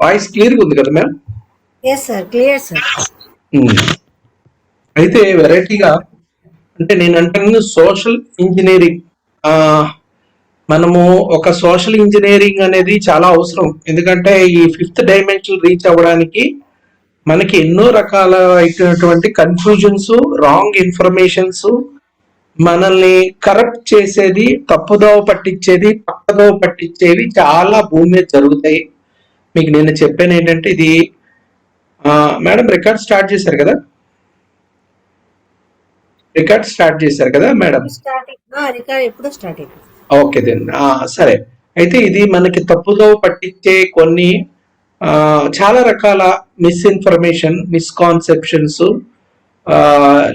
Voice క్లియర్గా ఉంది కదా ma'am? Yes sir, clear sir. అయితే వెరైటీగా అంటే నేను అంటాను సోషల్ ఇంజనీరింగ్. మనము ఒక సోషల్ ఇంజనీరింగ్ అనేది చాలా అవసరం. ఎందుకంటే ఈ 5th డైమెన్షన్ రీచ్ అవ్వడానికి మనకి ఎన్నో రకాల అయినటువంటి కన్ఫ్యూజన్స్, రాంగ్ ఇన్ఫర్మేషన్స్, మనల్ని కరప్ట్ చేసేది, తప్పుదోవ పట్టించేది, పక్కదోవ పట్టించేవి చాలా భూమి మీద జరుగుతాయి. మీకు నేను చెప్పాను ఏంటంటే ఇది మేడం రికార్డ్ స్టార్ట్ చేశారు కదా? రికార్డ్ స్టార్ట్ చేశారు కదా మేడం? రికార్డ్ ఎప్పుడు స్టార్ట్ అయింది? ఓకే దెన్ సరే. అయితే ఇది మనకి తప్పుదోవ పట్టించే కొన్ని చాలా రకాల మిస్ఇన్ఫర్మేషన్, మిస్కాన్సెప్షన్స్,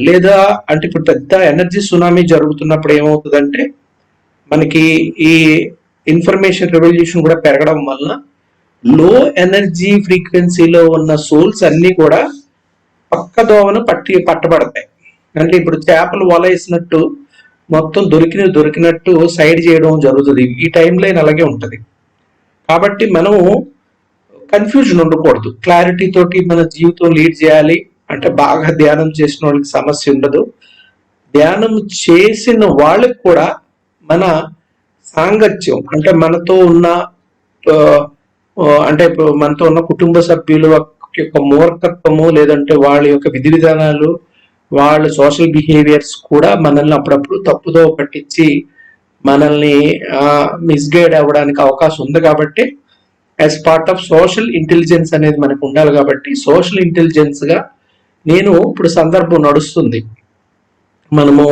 లేదా అంటే ఇప్పుడు పెద్ద ఎనర్జీ సునామీ జరుగుతున్నప్పుడు ఏమవుతుందంటే మనకి ఈ ఇన్ఫర్మేషన్ రెవల్యూషన్ కూడా పెరగడం వలన లో ఎనర్జీ ఫ్రీక్వెన్సీలో ఉన్న సోల్స్ అన్ని కూడా పక్కదోవను పట్టబడతాయి. అంటే ఇప్పుడు చేపలు వల వేసినట్టు మొత్తం దొరికినట్టు సైడ్ చేయడం జరుగుతుంది. ఈ టైం లైన్ అలాగే ఉంటుంది. కాబట్టి మనము కన్ఫ్యూజన్ ఉండకూడదు. క్లారిటీ తోటి మన జీవితం లీడ్ చేయాలి అంటే బాగా ధ్యానం చేసిన వాళ్ళకి సమస్య ఉండదు. ధ్యానం చేసిన వాళ్ళకి కూడా మన సాంగత్యం అంటే మనతో ఉన్న కుటుంబ సభ్యుల యొక్క మూర్ఖత్వము, లేదంటే వాళ్ళ యొక్క విధి విధానాలు, వాళ్ళ సోషల్ బిహేవియర్స్ కూడా మనల్ని అప్పుడప్పుడు తప్పుదో పట్టించి మనల్ని మిస్గైడ్ అవ్వడానికి అవకాశం ఉంది. కాబట్టి as part of social intelligence అనేది మనకు ఉండాలి. కాబట్టి సోషల్ ఇంటెలిజెన్స్ గా నేను ఇప్పుడు సందర్భం నడుస్తుంది. మనము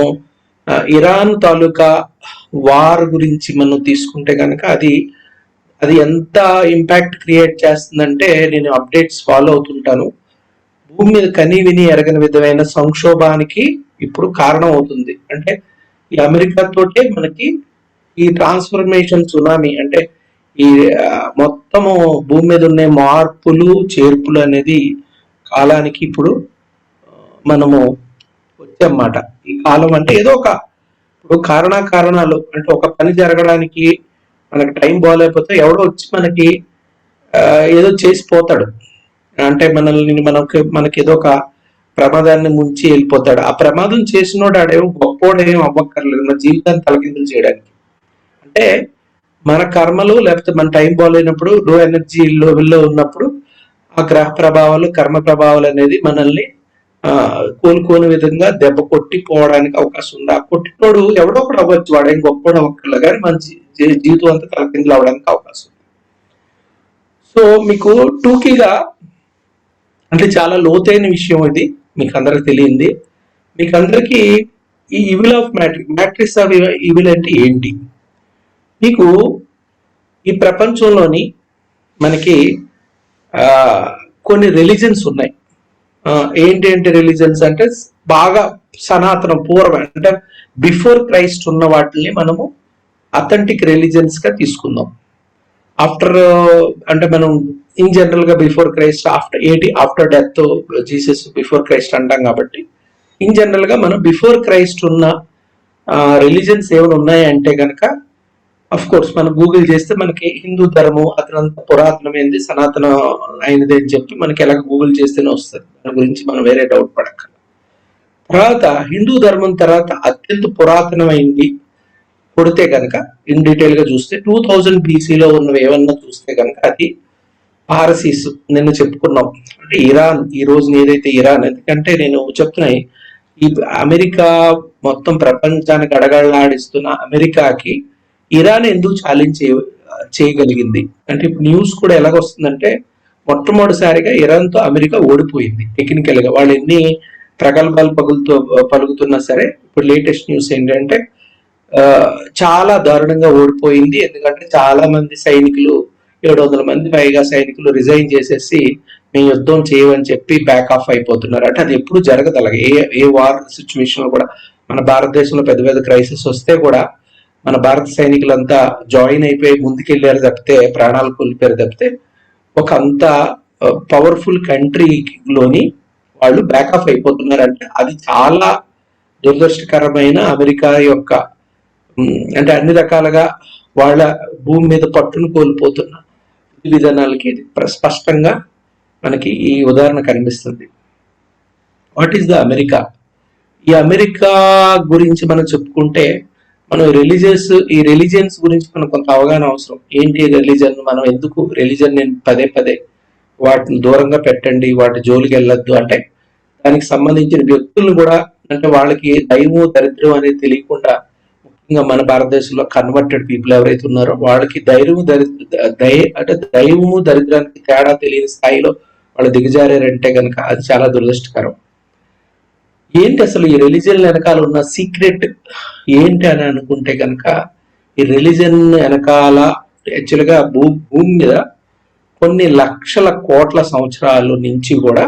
ఇరాన్ తాలూకా వార్ గురించి మనం తీసుకుంటే కనుక అది ఎంత ఇంపాక్ట్ క్రియేట్ చేస్తుందంటే నేను అప్డేట్స్ ఫాలో అవుతుంటాను. భూమి మీద కని విని ఎరగని విధమైన సంక్షోభానికి ఇప్పుడు కారణం అవుతుంది. అంటే ఈ అమెరికా తోటే మనకి ఈ ట్రాన్స్ఫర్మేషన్ సునామీ అంటే ఈ మొత్తము భూమి మీద ఉన్న మార్పులు చేర్పులు అనేది కాలానికి ఇప్పుడు మనము వచ్చామన్నమాట. ఈ కాలం అంటే ఏదో ఇప్పుడు కారణాలు అంటే ఒక పని జరగడానికి మనకి టైం బాగాలేకపోతే ఎవడో వచ్చి మనకి ఏదో చేసిపోతాడు. అంటే మనకి ఏదో ఒక ప్రమాదాన్ని ముంచి వెళ్ళిపోతాడు. ఆ ప్రమాదం చేసినోడు ఆడేమో గొప్పోడేమో అవ్వక్కర్లేదు మన జీవితాన్ని తలకిందులు చేయడానికి. అంటే మన కర్మలు లేకపోతే మన టైం బాగాలేనప్పుడు లో ఎనర్జీ లెవెల్లో ఉన్నప్పుడు ఆ గ్రహ ప్రభావాలు, కర్మ ప్రభావాలు అనేది మనల్ని కోలుకోని విధంగా దెబ్బ కొట్టి పోవడానికి అవకాశం ఉంది. ఆ కొట్టినోడు ఎవడో ఒకడు అవ్వచ్చు, వాడేం గొప్పడు అవ్వక్కర్లేదు, కానీ మన జీవితం అంతా తలకిందులు అవడానికి అవకాశం. సో మీకు టూకీగా అంటే చాలా లోతైన విషయం ఇది, మీకు అందరికి తెలియంది. మీకు అందరికి ఈ evil of matrix of evil అంటే ఏంటి? మీకు ఈ ప్రపంచంలోని మనకి కొన్ని రిలీజన్స్ ఉన్నాయి. ఏంటి రిలీజన్స్ అంటే బాగా సనాతనం పూర్వం అంటే బిఫోర్ క్రైస్ట్ ఉన్న వాటిని మనము అథెంటిక్ రిలీజన్స్ గా తీసుకుందాం. ఆఫ్టర్ అంటే మనం ఇన్ జనరల్ గా before Christ, after death Jesus before Christ అంటాం. కాబట్టి ఇన్ జనరల్ గా మనం బిఫోర్ క్రైస్ట్ ఉన్న రిలీజన్స్ ఏమైనా ఉన్నాయంటే కనుక అఫ్ కోర్స్ మనం గూగుల్ చేస్తే మనకి హిందూ ధర్మం అతనంత పురాతనమైనది, సనాతన అయినది అని చెప్పి మనకి ఎలా గూగుల్ చేస్తేనే వస్తుంది. దాని గురించి మనం వేరే డౌట్ పడక్కర్లేదు. తర్వాత హిందూ ధర్మం తర్వాత అత్యంత పురాతనమైంది కొడితే కనుక ఇన్ డీటెయిల్ గా చూస్తే 2000 BCలో ఉన్నవి ఏమన్నా చూస్తే కనుక అది పారసీస్. నిన్న చెప్పుకున్నాం అంటే ఇరాన్. ఈ రోజు ఏదైతే ఇరాన్, ఎందుకంటే నేను చెప్తున్నాయి ఈ అమెరికా మొత్తం ప్రపంచానికి అడగళ్ళాడిస్తున్న అమెరికాకి ఇరాన్ ఎందుకు ఛాలెంజ్ చేయగలిగింది అంటే ఇప్పుడు న్యూస్ కూడా ఎలాగొస్తుందంటే మొట్టమొదటిసారిగా ఇరాన్తో అమెరికా ఓడిపోయింది టెక్నికల్ గా. వాళ్ళు ఎన్ని ప్రగల్భాలు పలుకుతున్నా సరే ఇప్పుడు లేటెస్ట్ న్యూస్ ఏంటంటే చాలా దారుణంగా ఓడిపోయింది. ఎందుకంటే చాలా మంది సైనికులు 700 మంది పైగా సైనికులు రిజైన్ చేసేసి మేము యుద్ధం చేయమని చెప్పి బ్యాక్ ఆఫ్ అయిపోతున్నారు. అంటే అది ఎప్పుడు జరగదు అలాగే. ఏ వార్ సిచ్యువేషన్ లో కూడా మన భారతదేశంలో పెద్ద పెద్ద క్రైసిస్ వస్తే కూడా మన భారత సైనికులంతా జాయిన్ అయిపోయి ముందుకెళ్ళారు తప్పితే, ప్రాణాలు కోల్పోయారు తప్పితే ఒక అంత పవర్ఫుల్ కంట్రీలోని వాళ్ళు బ్యాక్ ఆఫ్ అయిపోతున్నారంటే అది చాలా దురదృష్టకరమైన అమెరికా యొక్క అంటే అన్ని రకాలుగా వాళ్ళ భూమి మీద పట్టును కోల్పోతున్న విధి విధానాలకి ఇది స్పష్టంగా మనకి ఈ ఉదాహరణ కనిపిస్తుంది. What is the America? ఈ అమెరికా గురించి మనం చెప్పుకుంటే మనం ఈ రిలీజియన్స్ గురించి మనకు కొంత అవగాహన అవసరం. ఏంటి రిలీజన్, మనం ఎందుకు రిలీజన్ నేను పదే పదే వాటిని దూరంగా పెట్టండి, వాటి జోలికి వెళ్ళొద్దు అంటే దానికి సంబంధించిన వ్యక్తులను కూడా, అంటే వాళ్ళకి దైవం దరిద్రం అనేది తెలియకుండా, ముఖ్యంగా మన భారతదేశంలో కన్వర్టెడ్ పీపుల్ ఎవరైతే ఉన్నారో వాళ్ళకి దైవము దరిద్రానికి తేడా తెలియని స్థాయిలో వాళ్ళు దిగజారంటే కనుక అది చాలా దురదృష్టకరం. ఏంటి అసలు ఈ రిలీజన్ వెనకాల ఉన్న సీక్రెట్ ఏంటి అని అనుకుంటే కనుక, ఈ రిలీజన్ వెనకాల యాక్చువల్గా భూమి మీద కొన్ని లక్షల కోట్ల సంవత్సరాల నుంచి కూడా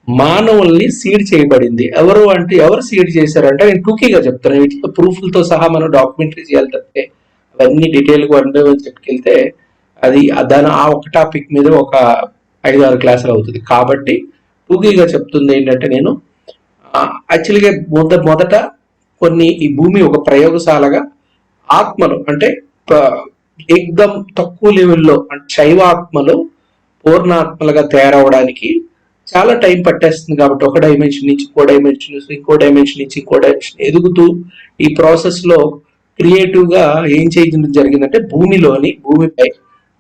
మానవుల్ని సీడ్ చేయబడింది. ఎవరు సీడ్ చేశారంటే, నేను టూకీగా చెప్తాను, వీటితో ప్రూఫ్లతో సహా మనం డాక్యుమెంటరీ చేయాలి తప్పితే అవన్నీ డీటెయిల్గా చెప్పుకెళ్తే అది దాని ఆ ఒక టాపిక్ మీద ఒక 5-6 క్లాసులు అవుతుంది. కాబట్టి టూకీగా చెప్తుంది ఏంటంటే, నేను యాక్చువల్గా మొదట ఈ భూమి ఒక ప్రయోగశాలగా ఆత్మలు, అంటే ఏకదం తక్కువ లెవెల్లో అంటే శైవ ఆత్మలు పూర్ణాత్మలుగా తయారవడానికి చాలా టైం పట్టేస్తుంది. కాబట్టి ఒక డైమెన్షన్ నుంచి ఇంకో డైమెన్షన్ నుంచి ఇంకో డైమెన్షన్ ఎదుగుతూ ఈ ప్రాసెస్ లో క్రియేటివ్ గా ఏం చేయడం జరిగిందంటే, భూమిపై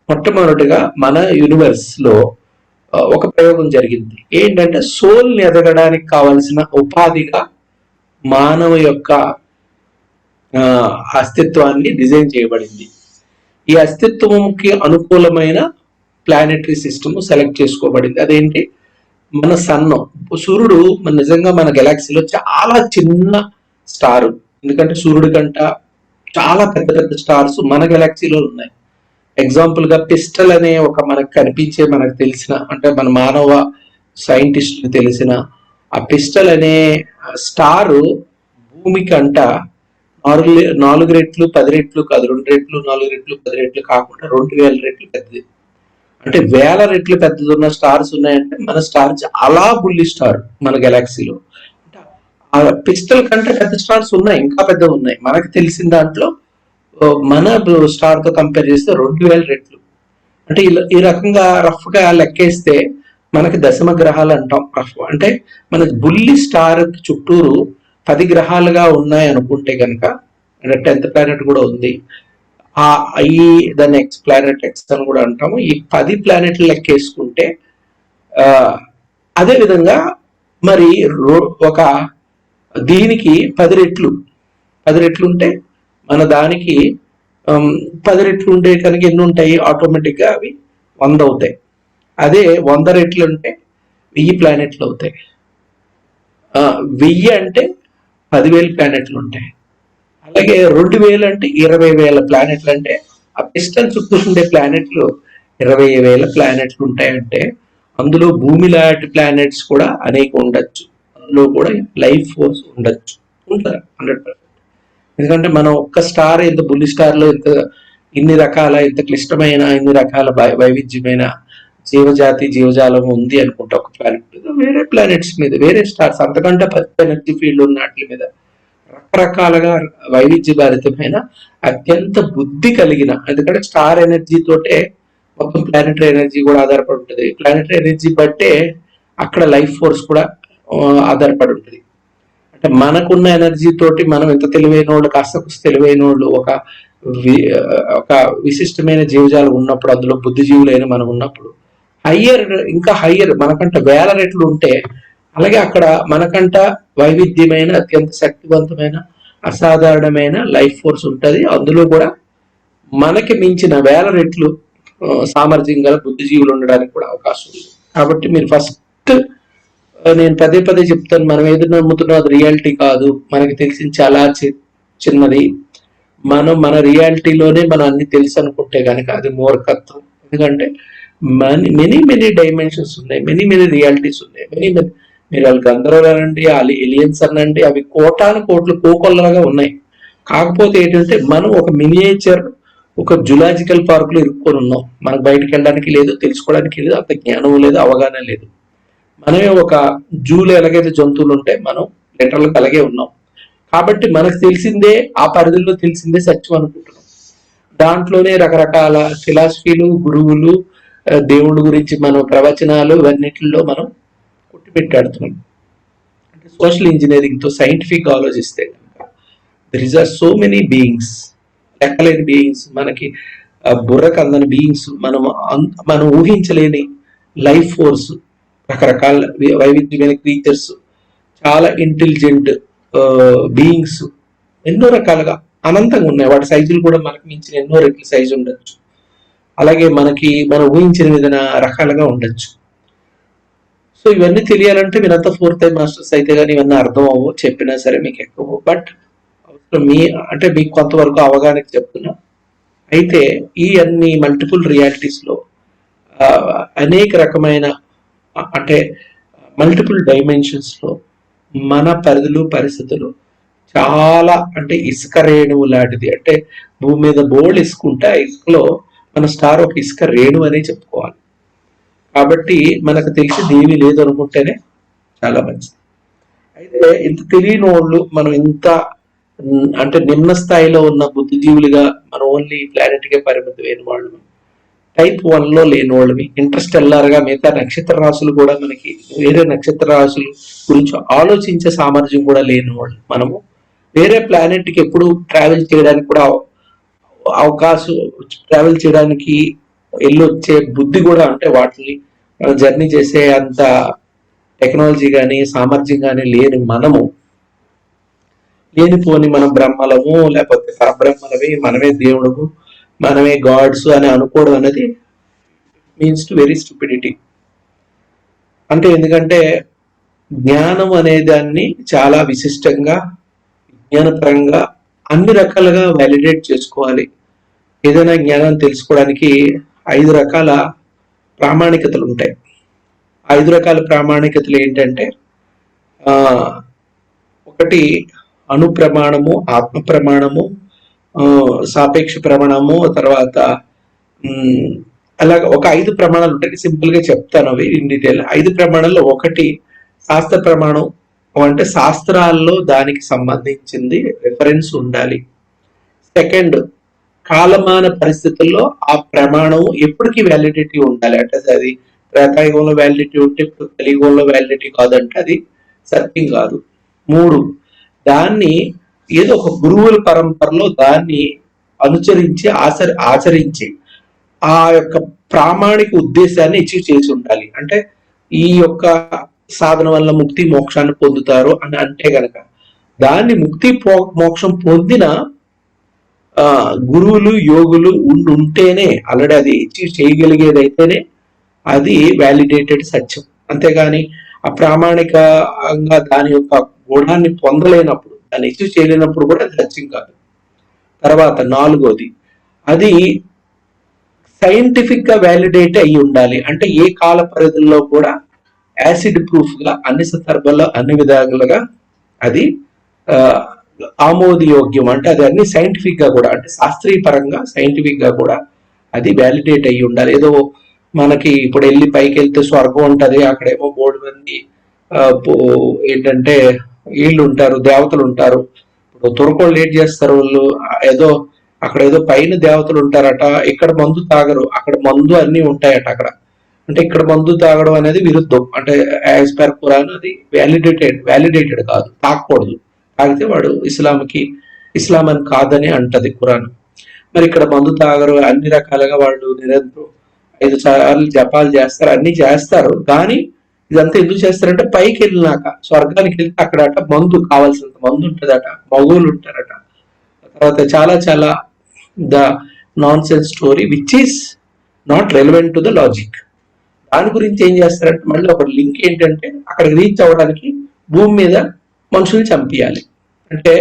మొట్టమొదటిగా మన యూనివర్స్ లో ఒక ప్రయోగం జరిగింది. ఏంటంటే సోల్ ని ఎదగడానికి కావలసిన ఉపాధిగా మానవ యొక్క అస్తిత్వాన్ని డిజైన్ చేయబడింది. ఈ అస్తిత్వంకి అనుకూలమైన ప్లానెటరీ సిస్టమ్ సెలెక్ట్ చేసుకోబడింది. అదేంటి? మన సన్, సూర్యుడు నిజంగా మన గెలాక్సీలో చాలా చిన్న స్టార్. ఎందుకంటే సూర్యుడి కంట చాలా పెద్ద పెద్ద స్టార్స్ మన గెలాక్సీలో ఉన్నాయి. ఎగ్జాంపుల్ గా పిస్టల్ అనే ఒక మనకు తెలిసిన, అంటే మన మానవ సైంటిస్టులు తెలిసిన ఆ పిస్టల్ అనే స్టార్ భూమి కంట 4 రెట్లు 10 రెట్లు కాదు, 2 రెట్లు 4 రెట్లు 10 రెట్లు కాకుండా 2000 రెట్లు పెద్దది. అంటే 1000 రెట్లు పెద్దది ఉన్న స్టార్స్ ఉన్నాయంటే మన స్టార్ చాలా బుల్లి స్టార్ మన గెలాక్సీలో. ఆ పిస్టల్ కంటే పెద్ద స్టార్స్ ఉన్నాయి, ఇంకా పెద్దవి ఉన్నాయి. మనకు తెలిసిన దాంట్లో మన స్టార్ తో కంపేర్ చేస్తే 2000 రెట్లు. అంటే ఈ రకంగా రఫ్ గా లెక్కేస్తే మనకి దశమ గ్రహాలు అంటాం రఫ్. అంటే మన బుల్లి స్టార్ చుట్టూరు 10 గ్రహాలుగా ఉన్నాయి అనుకుంటే కనుక, అంటే 10th ప్లానెట్ కూడా ఉంది. దాన్ని ఎక్స్ ప్లానెట్ ఎక్స్ అని కూడా అంటాము. ఈ 10 ప్లానెట్లు లెక్కేసుకుంటే అదే విధంగా మరి ఒక దీనికి 10 రెట్లు ఉంటే మన దానికి 10 రెట్లు ఉంటే కనుక ఎన్ని ఉంటాయి? ఆటోమేటిక్ గా అవి 100 అవుతాయి. అదే 100 రెట్లు ఉంటే 1000 ప్లానెట్లు అవుతాయి. 1000 అంటే 10,000 ప్లానెట్లు ఉంటాయి. అలాగే 2000 అంటే 20,000 ప్లానెట్లు. అంటే ఆ పిస్టన్ చుట్టూ ఉండే ప్లానెట్లు 20,000 ప్లానెట్లు ఉంటాయంటే అందులో భూమి లాంటి ప్లానెట్స్ కూడా అనేక ఉండొచ్చు. అందులో కూడా లైఫ్ ఫోర్స్ ఉండొచ్చు, ఉంటారు 100%. ఎందుకంటే మనం ఒక్క స్టార్, ఇంత బుల్లి స్టార్ లో ఇంత క్లిష్టమైన ఇన్ని రకాల వైవిధ్యమైన జీవజాలం ఉంది అనుకుంటే ఒక ప్లానెట్ మీద, వేరే ప్లానెట్స్ మీద, వేరే స్టార్స్ అంతకంటే పెద్ద ఎనర్జీ ఫీల్డ్ ఉన్న వాటి మీద రకరకాలుగా వైవిధ్యభరితమైన అత్యంత బుద్ధి కలిగిన, ఎందుకంటే స్టార్ ఎనర్జీ తోటే మొత్తం ప్లానెటరీ ఎనర్జీ కూడా ఆధారపడి ఉంటుంది. ప్లానెటరీ ఎనర్జీ బట్టే అక్కడ లైఫ్ ఫోర్స్ కూడా ఆధారపడి ఉంటుంది. అంటే మనకున్న ఎనర్జీ తోటి మనం ఎంత తెలివైన వాళ్ళు, కాస్త తెలివైన వాళ్ళు, ఒక విశిష్టమైన జీవజాలం ఉన్నప్పుడు, అందులో బుద్ధిజీవులైన మనం ఉన్నప్పుడు ఇంకా హయ్యర్ మనకంట 1000 రెట్లు ఉంటే, అలాగే అక్కడ మనకంట వైవిధ్యమైన అత్యంత శక్తివంతమైన అసాధారణమైన లైఫ్ ఫోర్స్ ఉంటుంది. అందులో కూడా మనకి మించిన 1000 రెట్లు సామర్థ్యం గల బుద్ధిజీవులు ఉండడానికి కూడా అవకాశం ఉంది. కాబట్టి మీరు ఫస్ట్, నేను పదే చెప్తాను, మనం ఏది నమ్ముతున్నాం అది రియాలిటీ కాదు. మనకి తెలిసిన చాలా చిన్నది. మన రియాలిటీలోనే మనం అన్ని తెలుసు అనుకుంటే కనుక అది మూర్ఖత్వం. ఎందుకంటే మెనీ డైమెన్షన్స్ ఉన్నాయి, మెనీ రియాలిటీస్ ఉన్నాయి, మీరు వాళ్ళు గంధర్వులు అనండి, ఎలియన్స్ అనండి, అవి కోట్లు కోకొల్లగా ఉన్నాయి. కాకపోతే ఏంటంటే మనం ఒక మినియేచర్, ఒక జులాజికల్ పార్క్ లో ఇరుక్కొని ఉన్నాం. మనకు బయటకు వెళ్ళడానికి లేదు, తెలుసుకోవడానికి లేదు, అంత జ్ఞానం లేదు, అవగాహన లేదు. మనమే ఒక జూలో ఎలాగైతే జంతువులు ఉంటే మనం లిటరల్గా అలాగే ఉన్నాం. కాబట్టి మనకు తెలిసిందే, ఆ పరిధిలో తెలిసిందే సత్యం అనుకుంటున్నాం. దాంట్లోనే రకరకాల ఫిలాసఫీలు, గురువులు, దేవుడి గురించి మనం ప్రవచనాలు ఇవన్నిటిలో మనం కొట్టిపెట్టాడుతున్నాం. అంటే సోషల్ ఇంజనీరింగ్ తో సైంటిఫిక్ ఆలోచిస్తే there is are so many beings, లెక్కలేని బీయింగ్స్, మనకి బుర్రకు అందని బీయింగ్స్, మనం ఊహించలేని లైఫ్ ఫోర్స్, రకరకాల వైవిధ్యమైన క్రీచర్స్, చాలా ఇంటెలిజెంట్ బీయింగ్స్, ఎన్నో రకాలుగా అనంతంగా ఉన్నాయి. వాటి సైజులు కూడా మనకు మించిన ఎన్నో రెట్ల సైజు ఉండొచ్చు. అలాగే మనం ఊహించిన విధంగా రకాలుగా ఉండొచ్చు. సో ఇవన్నీ తెలియాలంటే మీరంతా 4th టైం మాస్టర్స్ అయితే కానీ ఇవన్నీ అర్థం అవ్వవు, చెప్పినా సరే మీకు ఎక్కువ. బట్ అంటే మీకు కొంతవరకు అవగాహనకి చెప్తున్నా. అయితే ఈ అన్ని మల్టిపుల్ రియాలిటీస్ లో అనేక రకమైన అంటే మల్టిపుల్ డైమెన్షన్స్ లో మన పరిధులు పరిస్థితులు చాలా అంటే ఇసుక రేణువు లాంటిది. అంటే భూమి మీద బోల్డ్ ఇసుక ఉంటే ఆ ఇసుకలో మన స్టార్ ఒక ఇసుక రేణువు అనే చెప్పుకోవాలి. కాబట్టి మనకు తెలిసి దేవి లేదు అనుకుంటేనే చాలా మంచిది. అయితే ఇంత తెలియని వాళ్ళు, మనం ఇంత అంటే నిమ్న స్థాయిలో ఉన్న బుద్ధిజీవులుగా మనం ఓన్లీ ప్లానెట్ కే పరిమితమైన వాళ్ళు, టైప్ 1 లో లేని వాళ్ళమి, ఇంటర్స్టెల్లార్ గా మిగతా నక్షత్ర రాశులు కూడా మనకి వేరే నక్షత్ర రాశుల గురించి ఆలోచించే సామర్థ్యం కూడా లేని వాళ్ళు, మనము వేరే ప్లానెట్ కి ఎప్పుడు ట్రావెల్ చేయడానికి కూడా అవకాశం, ట్రావెల్ చేయడానికి వెళ్ళొచ్చే బుద్ధి కూడా, అంటే వాటిని జర్నీ చేసే అంత టెక్నాలజీ కానీ సామర్థ్యం కానీ లేనిపోని మనం బ్రహ్మలము లేకపోతే పరబ్రహ్మలవి, మనమే దేవుడు, మనమే గాడ్స్ అని అనుకోవడం అనేది మీన్స్ టు వెరీ స్టూపిడిటీ. అంటే ఎందుకంటే జ్ఞానం అనే దాన్ని చాలా విశిష్టంగా విజ్ఞానపరంగా అన్ని రకాలుగా వ్యాలిడేట్ చేసుకోవాలి. ఏదైనా జ్ఞానం తెలుసుకోవడానికి 5 రకాల ప్రామాణికతలు ఉంటాయి. 5 రకాల ప్రామాణికతలు ఏంటంటే, ఒకటి అణు ప్రమాణము, ఆత్మ ప్రమాణము, సాపేక్ష ప్రమాణము, తర్వాత అలాగ ఒక 5 ప్రమాణాలు ఉంటాయి. సింపుల్ గా చెప్తాను అవి ఇన్ డీటెయిల్. 5 ప్రమాణాల్లో ఒకటి శాస్త్ర ప్రమాణం, అంటే శాస్త్రాల్లో దానికి సంబంధించింది రిఫరెన్స్ ఉండాలి. సెకండ్, కాలమాన పరిస్థితుల్లో ఆ ప్రమాణం ఎప్పటికీ వ్యాలిడిటీ ఉండాలి. అంటే అది త్రేతాయుగంలో వ్యాలిడిటీ ఉంటే ఇప్పుడు కలియుగంలో వ్యాలిడిటీ కాదంటే అది సత్యం కాదు. 3, దాన్ని ఏదో ఒక గురువుల పరంపరలో దాన్ని అనుసరించి ఆచరించి ఆ యొక్క ప్రామాణిక ఉద్దేశాన్ని అచీవ్ చేసి ఉండాలి. అంటే ఈ యొక్క సాధన వల్ల ముక్తి మోక్షాన్ని పొందుతారు అని అంటే గనక దాన్ని ముక్తి మోక్షం పొందిన గురువులు యోగులు ఉంటేనే, ఆల్రెడీ అది అచీవ్ చేయగలిగేది అయితేనే అది వ్యాలిడేటెడ్ సత్యం. అంతేగాని అప్రామాణికంగా దాని యొక్క గుణాన్ని పొందలేనప్పుడు, దాన్ని అచీవ్ చేయలేనప్పుడు కూడా అది సత్యం కాదు. తర్వాత 4వది, అది సైంటిఫిక్ గా వ్యాలిడేట్ అయి ఉండాలి. అంటే ఏ కాల పరిధుల్లో కూడా యాసిడ్ ప్రూఫ్ గా అన్ని సందర్భాల్లో అన్ని విధాలుగా అది ఆమోదయోగ్యం. అంటే అది అన్ని సైంటిఫిక్ గా కూడా, అంటే శాస్త్రీయ పరంగా సైంటిఫిక్ గా కూడా అది వ్యాలిడేట్ అయ్యి ఉండాలి. ఏదో మనకి ఇప్పుడు వెళ్ళి పైకి వెళ్తే స్వర్గం ఉంటది, అక్కడేమో 3 మంది ఏంటంటే వీళ్ళు ఉంటారు, దేవతలు ఉంటారు. ఇప్పుడు తురకోళ్ళు లేట్ చేస్తారు వాళ్ళు, అక్కడ ఏదో పైన దేవతలు ఉంటారట, ఇక్కడ మందు తాగరు, అక్కడ మందు అన్ని ఉంటాయట అక్కడ. అంటే ఇక్కడ మందు తాగడం అనేది విరుద్ధం. అంటే యాజ్ పర్ ఖురాన్ అది వ్యాలిడేటెడ్ కాదు, తాగకూడదు. తాగితే వాడు ఇస్లాం అని కాదని అంటది ఖురాన్. మరి ఇక్కడ మందు తాగరు, అన్ని రకాలుగా వాళ్ళు నిరంతరం 5 సార్లు జపాలు చేస్తారు, అన్ని చేస్తారు. కానీ ఇదంతా ఎందుకు చేస్తారంటే పైకి వెళ్ళినాక, స్వర్గానికి వెళ్తే అక్కడట మందు, కావాల్సినంత మందు ఉంటుందట, మగవులు ఉంటారట. తర్వాత చాలా చాలా the non sense story which is not relevant to the logic. దాని గురించి ఏం చేస్తారంటే మళ్ళీ ఒక లింక్ ఏంటంటే, అక్కడికి రీచ్ అవ్వడానికి భూమి మీద మనుషుల్ని చంపియాలి. అంటే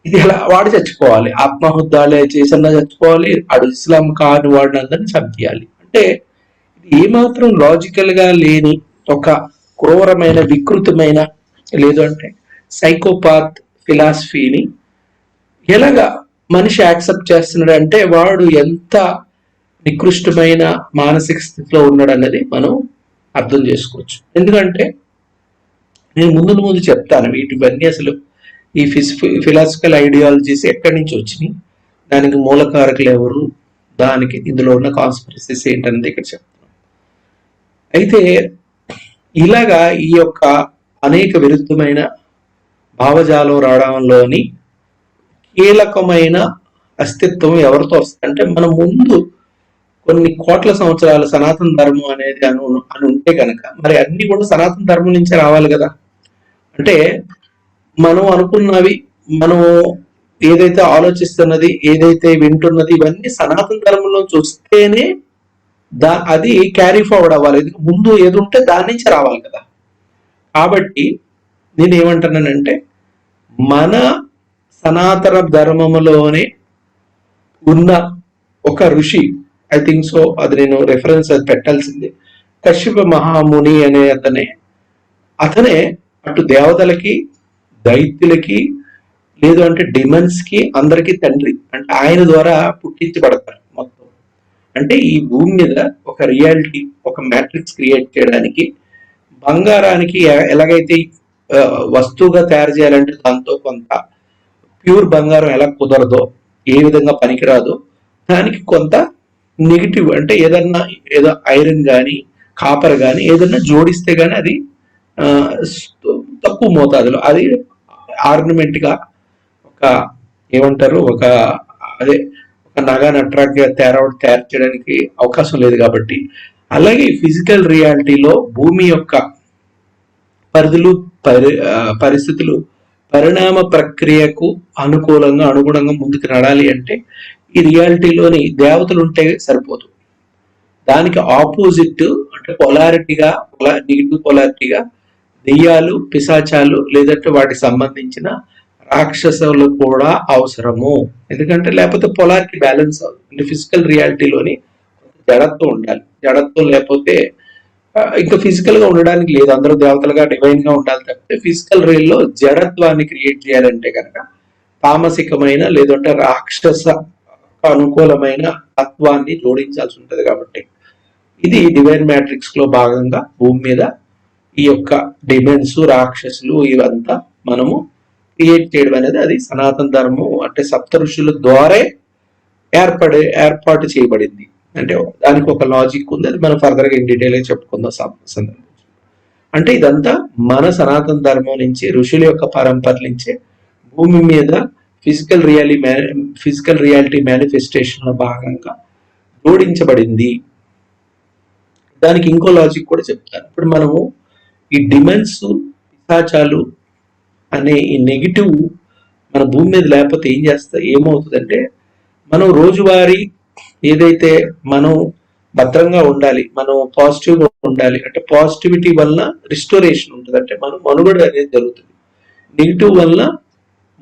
ఇది ఎలా, వాడు చచ్చిపోవాలి, ఆత్మహుద్దాలే చేసన్నా చచ్చిపోవాలి, అడు ఇస్లాం కాని వాడిని అందరినీ చంపియాలి. అంటే ఇది ఏమాత్రం లాజికల్ గా లేని ఒక క్రూరమైన వికృతమైన, లేదు అంటే సైకోపాత్ ఫిలాసఫీని ఎలాగా మనిషి యాక్సెప్ట్ చేస్తున్నాడు అంటే వాడు ఎంత నికృష్టమైన మానసిక స్థితిలో ఉన్నాడు అన్నది మనం అర్థం చేసుకోవచ్చు. ఎందుకంటే నేను ముందు చెప్తాను వీటివన్నీ అసలు ఈ ఫిలాసఫికల్ ఐడియాలజీస్ ఎక్కడి నుంచి వచ్చినాయి, దానికి మూలకారకులు ఎవరు, దానికి ఇందులో ఉన్న కాన్స్పిరసీస్ ఏంటనేది ఇక్కడ చెప్తున్నాం. అయితే ఇలాగా ఈ యొక్క అనేక విరుద్ధమైన భావజాలం రావడంలోని కీలకమైన అస్తిత్వం ఎవరితో వస్తుంది అంటే, మన ముందు కొన్ని కోట్ల సంవత్సరాల సనాతన ధర్మం అనేది అని ఉంటే కనుక మరి అన్ని కూడా సనాతన ధర్మం నుంచే రావాలి కదా. అంటే మనం అనుకున్నవి, మనం ఏదైతే ఆలోచిస్తున్నది, ఏదైతే వింటున్నది, ఇవన్నీ సనాతన ధర్మంలో చూస్తేనే అది క్యారీ ఫార్వర్డ్ అవ్వాలి. ముందు ఏది ఉంటే దాని నుంచి రావాలి కదా. కాబట్టి నేను ఏమంటున్నానంటే, మన సనాతన ధర్మములోనే ఉన్న ఒక ఋషి, ఐ థింక్ సో, అది నేను రెఫరెన్స్ అది పెట్టాల్సింది, కశ్యప మహాముని అనే అతనే అటు దేవతలకి, దైత్యులకి, లేదు అంటే డిమన్స్ కి, అందరికీ తండ్రి. అంటే ఆయన ద్వారా పుట్టించబడతారు మొత్తం. అంటే ఈ భూమి మీద ఒక రియాలిటీ, ఒక మ్యాట్రిక్స్ క్రియేట్ చేయడానికి, బంగారానికి ఎలాగైతే వస్తువుగా తయారు చేయాలంటే దాంతో కొంత ప్యూర్ బంగారం ఎలా కుదరదో, ఏ విధంగా పనికిరాదో, దానికి కొంత నెగిటివ్ అంటే ఏదో ఐరన్ కానీ, కాపర్ కానీ ఏదన్నా జోడిస్తే గానీ అది తక్కువ మోతాదులో అది ఆర్నమెంట్ గా ఒక ఏమంటారు ఒక నగాన్ని అట్రాక్ట్ గా తయారు చేయడానికి అవకాశం లేదు. కాబట్టి అలాగే ఫిజికల్ రియాలిటీలో భూమి యొక్క పరిధులు, పరిస్థితులు పరిణామ ప్రక్రియకు అనుగుణంగా ముందుకు నడాలి అంటే ఈ రియాలిటీలోని దేవతలు ఉంటే సరిపోదు. దానికి ఆపోజిట్ అంటే పొలారిటీగా, నెగిటివ్ పొలారిటీగా దెయ్యాలు, పిశాచాలు, లేదంటే వాటికి సంబంధించిన రాక్షసులు కూడా అవసరము. ఎందుకంటే లేకపోతే పొలారిటీ బ్యాలెన్స్ అవుతుంది. అంటే ఫిజికల్ రియాలిటీలోని జడత్వం ఉండాలి. జడత్వం లేకపోతే ఇంకా ఫిజికల్ గా ఉండడానికి లేదు. అందరూ దేవతలుగా, డివైన్ గా ఉండాలి తప్పితే ఫిజికల్ రియల్ లో జడత్వాన్ని క్రియేట్ చేయాలంటే కనుక తామసికమైన, లేదంటే రాక్షస అనుకూలమైన తత్వాన్ని జోడించాల్సి ఉంటుంది. కాబట్టి ఇది డివైన్ మ్యాట్రిక్స్ లో భాగంగా భూమి మీద ఈ యొక్క డిమెన్స్, రాక్షసులు ఇవంతా మనము క్రియేట్ చేయడం అనేది అది సనాతన ధర్మం అంటే సప్త ఋషుల ద్వారా ఏర్పాటు చేయబడింది. అంటే దానికి ఒక లాజిక్ ఉంది. అది మనం ఫర్దర్ గా ఇన్ డీటెయిల్ గా చెప్పుకుందాం సందర్భం. అంటే ఇదంతా మన సనాతన ధర్మం నుంచి, ఋషుల యొక్క పరంపర నుంచే భూమి మీద ఫిజికల్ రియాలిటీ మేనిఫెస్టేషన్ లో భాగంగా జోడించబడింది. దానికి ఇంకో లాజిక్ కూడా చెప్తాను. ఇప్పుడు మనము ఈ డిమెన్స్, పిశాచాలు అనే ఈ నెగిటివ్ మన భూమి మీద లేకపోతే ఏమవుతుందంటే, మనం రోజువారీ ఏదైతే మనం భద్రంగా ఉండాలి, మనం పాజిటివ్ గా ఉండాలి అంటే పాజిటివిటీ వల్ల రిస్టోరేషన్ ఉంటుంది. అంటే మనం మనుగడ అనేది జరుగుతుంది. నెగిటివ్ వల్ల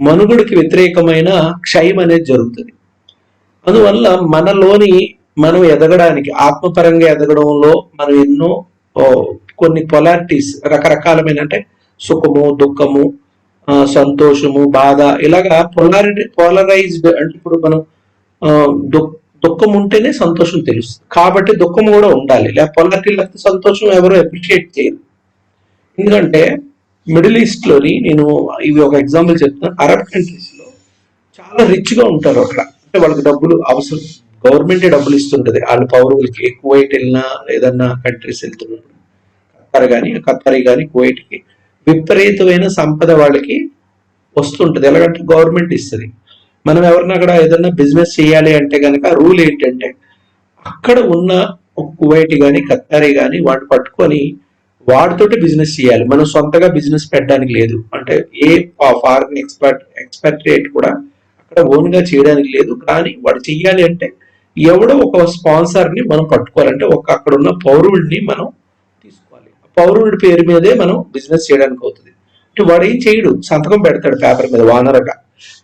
మనుగడకి వ్యతిరేకమైన క్షయం అనేది జరుగుతుంది. అందువల్ల మనలోని మనం ఎదగడానికి, ఆత్మపరంగా ఎదగడంలో మనం ఎన్నో కొన్ని పొలారిటీస్, రకరకాలమైన అంటే సుఖము, దుఃఖము, సంతోషము, బాధ, ఇలాగా పోలరైజ్డ్. అంటే ఇప్పుడు మనం దుఃఖం ఉంటేనే సంతోషం తెలుస్తుంది. కాబట్టి దుఃఖం కూడా ఉండాలి. పొలారిటీ లేకపోతే సంతోషం ఎవరు అప్రిషియేట్ చేయరు. ఎందుకంటే మిడిల్ ఈస్ట్ లోని, నేను ఇవి ఒక ఎగ్జాంపుల్ చెప్తాను, అరబ్ కంట్రీస్ లో చాలా రిచ్ గా ఉంటారు అక్కడ. అంటే వాళ్ళకి డబ్బులు అవసరం, గవర్నమెంటే డబ్బులు ఇస్తుంటది వాళ్ళ పౌరులకి. కువైట్ వెళ్ళినా, ఏదన్నా కంట్రీస్ వెళ్తున్నప్పుడు, ఖత్తర్ కానీ కువైట్ కి విపరీతమైన సంపద వాళ్ళకి వస్తుంటది. ఎలాగంటే గవర్నమెంట్ ఇస్తుంది. మనం ఎవరిని అక్కడ ఏదన్నా బిజినెస్ చేయాలి అంటే కనుక రూల్ ఏంటంటే, అక్కడ ఉన్న కువైట్ కానీ, ఖత్తరీ కానీ వాడు పట్టుకొని వాడితోటి బిజినెస్ చేయాలి. మనం సొంతగా బిజినెస్ పెట్టడానికి లేదు. అంటే ఏ ఫారిన్ ఎక్స్పాట్రియేట్ కూడా అక్కడ ఓన్ గా చేయడానికి లేదు. కానీ వాడు చెయ్యాలి అంటే ఎవడో ఒక స్పాన్సర్ ని మనం పట్టుకోవాలంటే అక్కడ ఉన్న పౌరుడిని మనం తీసుకోవాలి. పౌరుడి పేరు మీదే మనం బిజినెస్ చేయడానికి అవుతుంది. అంటే వాడు ఏం చేయడు, సంతకం పెడతాడు పేపర్ మీద వానరగా.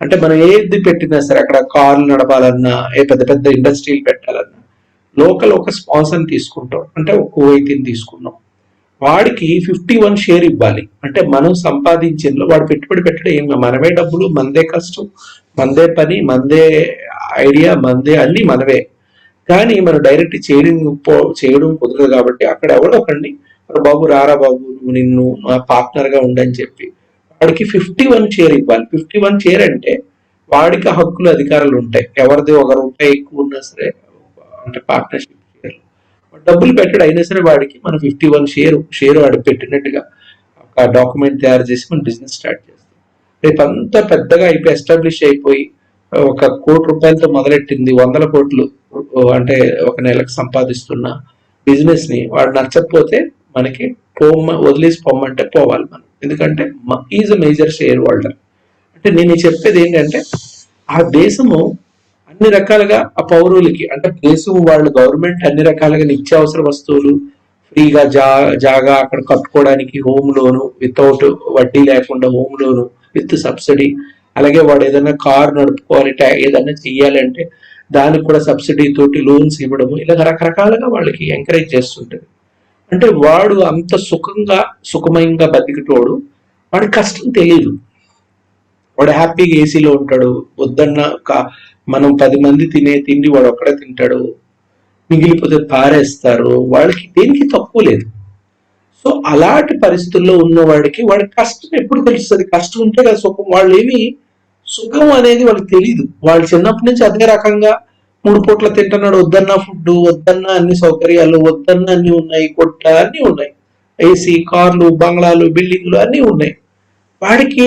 అంటే మనం ఏది పెట్టినా సరే, అక్కడ కార్లు నడపాలన్నా, పెద్ద పెద్ద ఇండస్ట్రీలు పెట్టాలన్నా లోకల్ ఒక స్పాన్సర్ తీసుకుంటాం. అంటే ఒక కువైతీని తీసుకున్నాం, వాడికి 51 షేర్ ఇవ్వాలి. అంటే మనం సంపాదించిన వాడు పెట్టుబడి పెట్టడం ఏం, మనమే డబ్బులు, మనదే కష్టం, మనదే పని, మనదే ఐడియా, మనదే అన్ని మనవే. కానీ మనం డైరెక్ట్ చేయడం కుదరదు. కాబట్టి అక్కడ ఎవడో ఒకడిని, బాబు రారా బాబు, నువ్వు నిన్ను నా పార్ట్నర్ గా ఉండని చెప్పి వాడికి 51 షేర్ ఇవ్వాలి. 51 షేర్ అంటే వాడికి హక్కులు, అధికారాలు ఉంటాయి. ఎవరిది 1 రూపాయి ఎక్కువ ఉన్నా సరే అంటే పార్ట్నర్షిప్ షేర్ డబ్బులు పెట్టాడు, అయినా సరే వాడికి మనం 51 షేర్ వాడు పెట్టినట్టుగా ఒక డాక్యుమెంట్ తయారు చేసి మనం బిజినెస్ స్టార్ట్ చేస్తాం. రేపు అంతా పెద్దగా అయిపోయి ఎస్టాబ్లిష్ అయిపోయి ఒక ₹1,00,00,000 మొదలెట్టింది 100 కోట్లు అంటే ఒక నెలకు సంపాదిస్తున్న బిజినెస్ ని వాడు నచ్చకపోతే మనకి వదిలేసి పొమ్మంటే పోవాలి మనం. ఎందుకంటే is a major share holder. అంటే నేను చెప్పేది ఏంటంటే ఆ దేశము అన్ని రకాలుగా ఆ పౌరులకి, అంటే దేశం వాళ్ళు గవర్నమెంట్ అన్ని రకాలుగా నిత్యావసర వస్తువులు ఫ్రీగా జాగా అక్కడ కట్టుకోవడానికి హోమ్ లోను వితౌట్ వడ్డీ లేకుండా హోమ్ లోను విత్ సబ్సిడీ, అలాగే వాడు ఏదైనా కార్ నడుపుకోవాలి ఏదైనా చెయ్యాలంటే దానికి కూడా సబ్సిడీ తోటి లోన్స్ ఇవ్వడము, ఇలా రకరకాలుగా వాళ్ళకి ఎంకరేజ్ చేస్తుంటది. అంటే వాడు అంత సుఖమయంగా బతికితోడు వాడి కష్టం తెలియదు. వాడు హ్యాపీగా ఏసీలో ఉంటాడు, వద్దన్న మనం 10 మంది తినే తిండి వాడు ఒక్కడే తింటాడు, మిగిలిపోతే పారేస్తారు, వాళ్ళకి దేనికి తక్కువ లేదు. సో అలాంటి పరిస్థితుల్లో ఉన్నవాడికి వాడి కష్టం ఎప్పుడు తెలుస్తుంది? కష్టం ఉంటే కదా సుఖం. వాళ్ళు ఏమి సుఖం అనేది వాళ్ళకి తెలియదు. వాళ్ళు చిన్నప్పటి నుంచి అదే రకంగా 3 పూట్ల తింటున్నాడు, వద్దన్న ఫుడ్, వద్దన్న అన్ని సౌకర్యాలు, వద్దన్న అన్ని ఉన్నాయి, కొట్ట అన్ని ఉన్నాయి, ఏసీ, కార్లు, బంగ్లాలు, బిల్డింగ్లు అన్ని ఉన్నాయి. వాడికి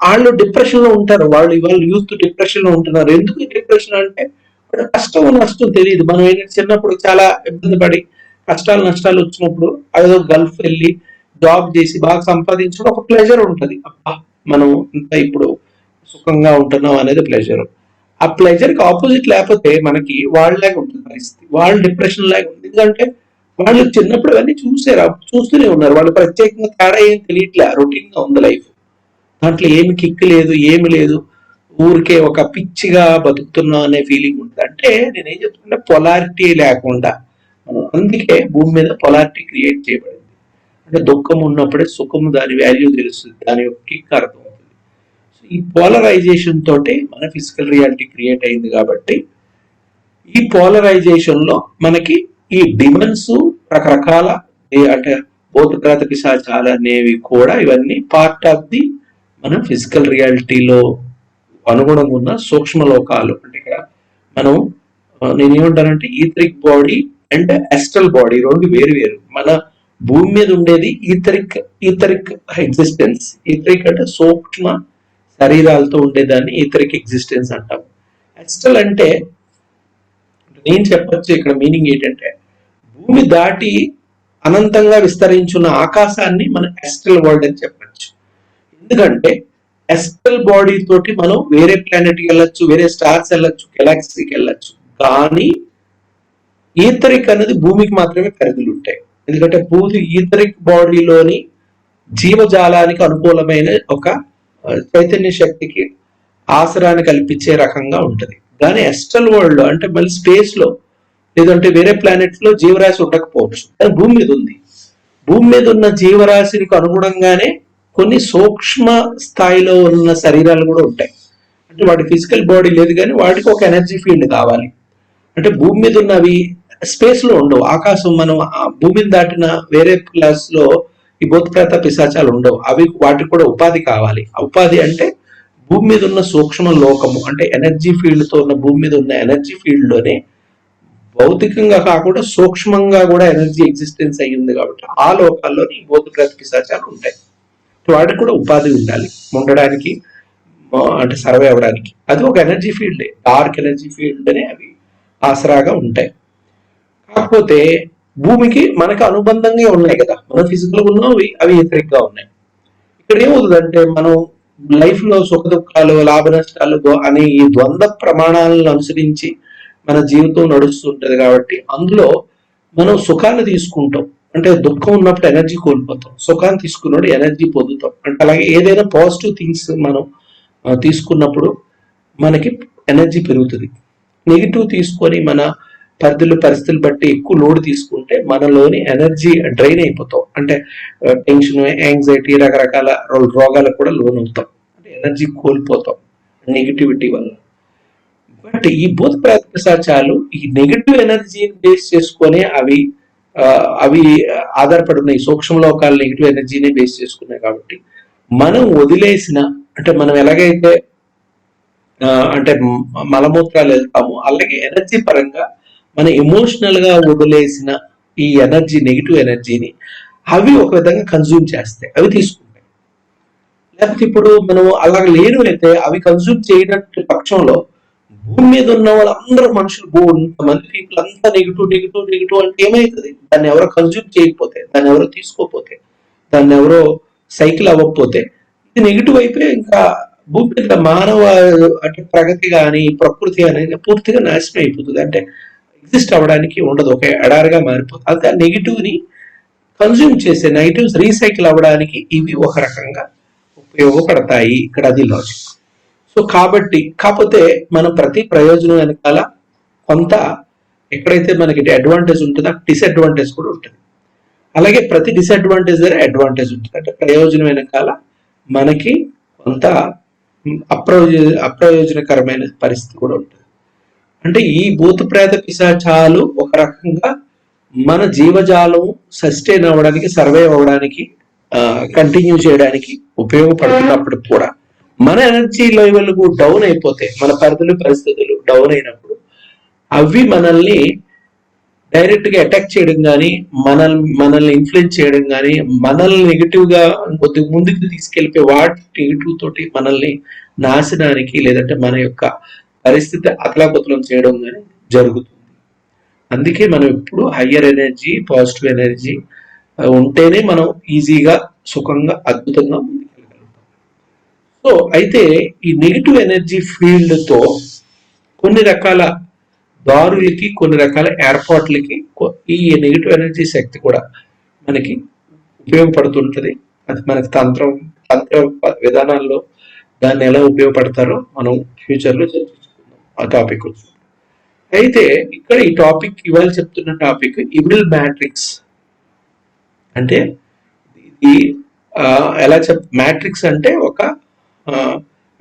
వాళ్ళు డిప్రెషన్ లో ఉంటారు. వాళ్ళు ఇవాళ యూత్ డిప్రెషన్ లో ఉంటున్నారు. ఎందుకు డిప్రెషన్ అంటే వాడు కష్టం నష్టం తెలియదు. మనం ఏంటంటే చిన్నప్పుడు చాలా ఇబ్బంది పడి కష్టాలు నష్టాలు వచ్చినప్పుడు అదో గల్ఫ్ వెళ్ళి జాబ్ చేసి బాగా సంపాదించడం ఒక ప్లెజర్ ఉంటుంది. అబ్బా మనం ఇంత ఇప్పుడు సుఖంగా ఉంటున్నాం అనేది ప్లెజర్. ఆ ప్లెజర్ కి ఆపోజిట్ లేకపోతే మనకి వాళ్ళలాగా ఉంటుంది పరిస్థితి. వాళ్ళు డిప్రెషన్ లాగా ఉంది. ఎందుకంటే వాళ్ళు చిన్నప్పుడు అవన్నీ చూస్తూనే ఉన్నారు. వాళ్ళు ప్రత్యేకంగా తేడా ఏం తెలియట్లే, రొటీన్ గా ఉంది లైఫ్. దాంట్లో ఏమి కిక్ లేదు, ఏమి లేదు, ఊరికే ఒక పిచ్చిగా బతుకుతున్నాం అనే ఫీలింగ్ ఉంటుంది. అంటే నేనేం చెప్తున్నా, పొలారిటీ లేకుండా, అందుకే భూమి మీద పొలారిటీ క్రియేట్ చేయబడింది. అంటే దుఃఖం ఉన్నప్పుడే సుఖం దాని వాల్యూ తెలుస్తుంది, దాని యొక్క కిక్ అర్థం అవుతుంది. సో ఈ పోలరైజేషన్ తోటి మన ఫిజికల్ రియాలిటీ క్రియేట్ అయింది. కాబట్టి ఈ పోలరైజేషన్ లో మనకి ఈ డిమన్స్ రకరకాల అంటే భౌతికత పిశాచాలు అనేవి కూడా ఇవన్నీ పార్ట్ ఆఫ్ ది మన ఫిజికల్ రియాలిటీలో అనుగుణంగా ఉన్న సూక్ష్మ లోకాలు. అంటే ఇక్కడ మనం నేనేమంటానంటే etheric body and astral body రెండు వేరు. మన భూమి మీద ఉండేది ఈథరిక్ ఎగ్జిస్టెన్స్. ఈథరిక్ అంటే సూక్ష్మ శరీరాలతో ఉండేదాన్ని ఈథరిక్ ఎగ్జిస్టెన్స్ అంటాం. అస్ట్రల్ అంటే నేను చెప్పొచ్చు ఇక్కడ మీనింగ్ ఏంటంటే భూమి దాటి అనంతంగా విస్తరించున్న ఆకాశాన్ని మనం అస్ట్రల్ వరల్డ్ అని చెప్పచ్చు. ఎందుకంటే అస్ట్రల్ బాడీ తోటి మనం వేరే ప్లానెట్కి వెళ్ళొచ్చు, వేరే స్టార్స్ వెళ్ళొచ్చు, గెలాక్సీకి వెళ్ళొచ్చు. కానీ ఈథరిక్ అనేది భూమికి మాత్రమే పరిధులు ఉంటాయి. ఎందుకంటే ఈథరిక్ బాడీలోని జీవజాలానికి అనుకూలమైన ఒక చైతన్య శక్తికి ఆసరాన్ని కల్పించే రకంగా ఉంటది. కానీ అస్ట్రల్ వరల్డ్ లో అంటే మళ్ళీ స్పేస్ లో లేదంటే వేరే ప్లానెట్ లో జీవరాశి ఉండకపోవచ్చు, కానీ భూమి మీద ఉంది. భూమి మీద ఉన్న జీవరాశికి అనుగుణంగానే కొన్ని సూక్ష్మ స్థాయిలో ఉన్న శరీరాలు కూడా ఉంటాయి. అంటే వాటి ఫిజికల్ బాడీ లేదు, కానీ వాటికి ఒక ఎనర్జీ ఫీల్డ్ కావాలి. అంటే భూమి మీద ఉన్నవి స్పేస్ లో ఉండవు. ఆకాశం మనం భూమిని దాటిన వేరే ప్లేస్ లో ఈ భూతప్రేత పిశాచాలు ఉండవు. వాటికి కూడా ఉపాధి కావాలి. ఉపాధి అంటే భూమి మీద ఉన్న సూక్ష్మ లోకము, అంటే ఎనర్జీ ఫీల్డ్ తో ఉన్న భూమి మీద ఉన్న ఎనర్జీ ఫీల్డ్ లోనే భౌతికంగా కాకుండా సూక్ష్మంగా కూడా ఎనర్జీ ఎగ్జిస్టెన్స్ అయ్యింది. కాబట్టి ఆ లోకాల్లోని ఈ భూతప్రేత పిశాచాలు ఉంటాయి. వాటికి కూడా ఉపాధి ఉండాలి ఉండడానికి, అంటే సర్వే అవ్వడానికి. అది ఒక energy field, dark energy field అనే అవి ఆసరాగా ఉంటాయి. కాకపోతే భూమికి మనకు అనుబంధంగా ఉన్నాయి కదా, మనం ఫిజికల్ ఉన్నవి అవి వ్యతిరేకంగా ఉన్నాయి. ఇక్కడ ఏమవుతుందంటే మనం లైఫ్ లో సుఖ దుఃఖాలు, లాభ నష్టాలు అనే ఈ ద్వంద్వ ప్రమాణాలను అనుసరించి మన జీవితం నడుస్తుంటది. కాబట్టి అందులో మనం సుఖాన్ని తీసుకుంటాం, అంటే దుఃఖం ఉన్నప్పుడు ఎనర్జీ కోల్పోతాం, సుఖాన్ని తీసుకున్నప్పుడు ఎనర్జీ పొందుతాం. అంటే అలాగే ఏదైనా పాజిటివ్ థింగ్స్ మనం తీసుకున్నప్పుడు మనకి ఎనర్జీ పెరుగుతుంది. నెగిటివ్ తీసుకొని మన పరిస్థితులు బట్టి ఎక్కువ లోడ్ తీసుకుంటే మనలోని ఎనర్జీ డ్రైన్ అయిపోతాం. అంటే టెన్షన్, యాంగ్జైటీ, రకరకాల రోగాలకు కూడా లోన్ అవుతాం, అంటే ఎనర్జీ కోల్పోతాం నెగిటివిటీ వల్ల. బట్ ఈ భూత ప్రేత పిశాచాలు ఈ నెగిటివ్ ఎనర్జీని బేస్ చేసుకొని అవి ఆధారపడి ఉన్నాయి. సూక్ష్మ లోకాల నెగిటివ్ ఎనర్జీని బేస్ చేసుకున్నాయి. కాబట్టి మనం వదిలేసిన, అంటే మనం ఎలాగైతే అంటే మలమూత్రాలు వెళ్తామో అలాగే ఎనర్జీ పరంగా మన ఎమోషనల్ గా వదిలేసిన ఈ ఎనర్జీ, నెగిటివ్ ఎనర్జీని అవి ఒక విధంగా కన్జ్యూమ్ చేస్తాయి, అవి తీసుకుంటాయి. లేకపోతే ఇప్పుడు మనం అలా లేను అయితే అవి కన్జ్యూమ్ చేయనట్టు పక్షంలో భూమి మీద ఉన్న వాళ్ళందరూ మనుషులు, ఇంతమంది పీపుల్ అంతా నెగిటివ్ నెగిటివ్ నెగిటివ్ అంటే ఏమవుతుంది? దాన్ని ఎవరో కన్జ్యూమ్ చేయకపోతే, దాన్ని ఎవరో తీసుకోకపోతే, దాన్ని ఎవరో సైకిల్ అవ్వకపోతే ఇది నెగిటివ్ అయిపోయి ఇంకా భూమి మీద మానవ అంటే ప్రగతి కానీ ప్రకృతి అనేది పూర్తిగా నాశనం అయిపోతుంది. అంటే ఎగ్జిస్ట్ అవ్వడానికి ఉండదు, ఒక ఎడారిగా మారిపోతుంది. అయితే ఆ నెగిటివ్ ని కన్జ్యూమ్ చేసే నెగిటివ్స్ రీసైకిల్ అవ్వడానికి ఇవి ఒక రకంగా ఉపయోగపడతాయి. ఇక్కడ అది లాజిక్. సో కాబట్టి కాకపోతే మనం ప్రతి ప్రయోజనం వెనకాల కొంత ఎక్కడైతే మనకి అడ్వాంటేజ్ ఉంటుందో డిసడ్వాంటేజ్ కూడా ఉంటుంది. అలాగే ప్రతి డిసడ్వాంటేజ్ దగ్గర అడ్వాంటేజ్ ఉంటుంది. అంటే ప్రయోజనం వెనకాల మనకి కొంత అప్రయోజనకరమైన పరిస్థితి కూడా ఉంటుంది. అంటే ఈ భూత ప్రేత పిశాచాలు ఒక రకంగా మన జీవజాలం సస్టైన్ అవ్వడానికి, సర్వైవ్ అవ్వడానికి, కంటిన్యూ చేయడానికి ఉపయోగపడుతున్నప్పుడు కూడా మన ఎనర్జీ లెవెల్ డౌన్ అయిపోతే, మన పరిస్థితులు డౌన్ అయినప్పుడు అవి మనల్ని డైరెక్ట్ గా అటాక్ చేయడం కానీ, మనల్ని ఇన్ఫ్లుయెన్స్ చేయడం కానీ, మనల్ని నెగిటివ్ గా కొద్దిగా ముందుకు తీసుకెళ్లిపోయి వాటి నెగిటివ్ తోటి మనల్ని నాశనానికి లేదంటే మన యొక్క పరిస్థితి అతలాకుతలం చేయడం కానీ జరుగుతుంది. అందుకే మనం ఇప్పుడు హయ్యర్ ఎనర్జీ, పాజిటివ్ ఎనర్జీ ఉంటేనే మనం ఈజీగా, సుఖంగా, అద్భుతంగా ముందుకెళ్ళగలుగుతాం. సో అయితే ఈ నెగిటివ్ ఎనర్జీ ఫీల్డ్ తో కొన్ని రకాల దారులకి, కొన్ని రకాల ఏర్పాట్లకి ఈ నెగిటివ్ ఎనర్జీ శక్తి కూడా మనకి ఉపయోగపడుతుంటది. అది మనకి తంత్ర విధానాల్లో దాన్ని ఎలా ఉపయోగపడతారో మనం ఫ్యూచర్ లో చర్చించుకుందాం ఆ టాపిక్ వచ్చి. అయితే ఇక్కడ ఈ టాపిక్, ఇవాళ చెప్తున్న టాపిక్ ఇవిల్ మ్యాట్రిక్స్. అంటే ఇది ఎలా మ్యాట్రిక్స్ అంటే ఒక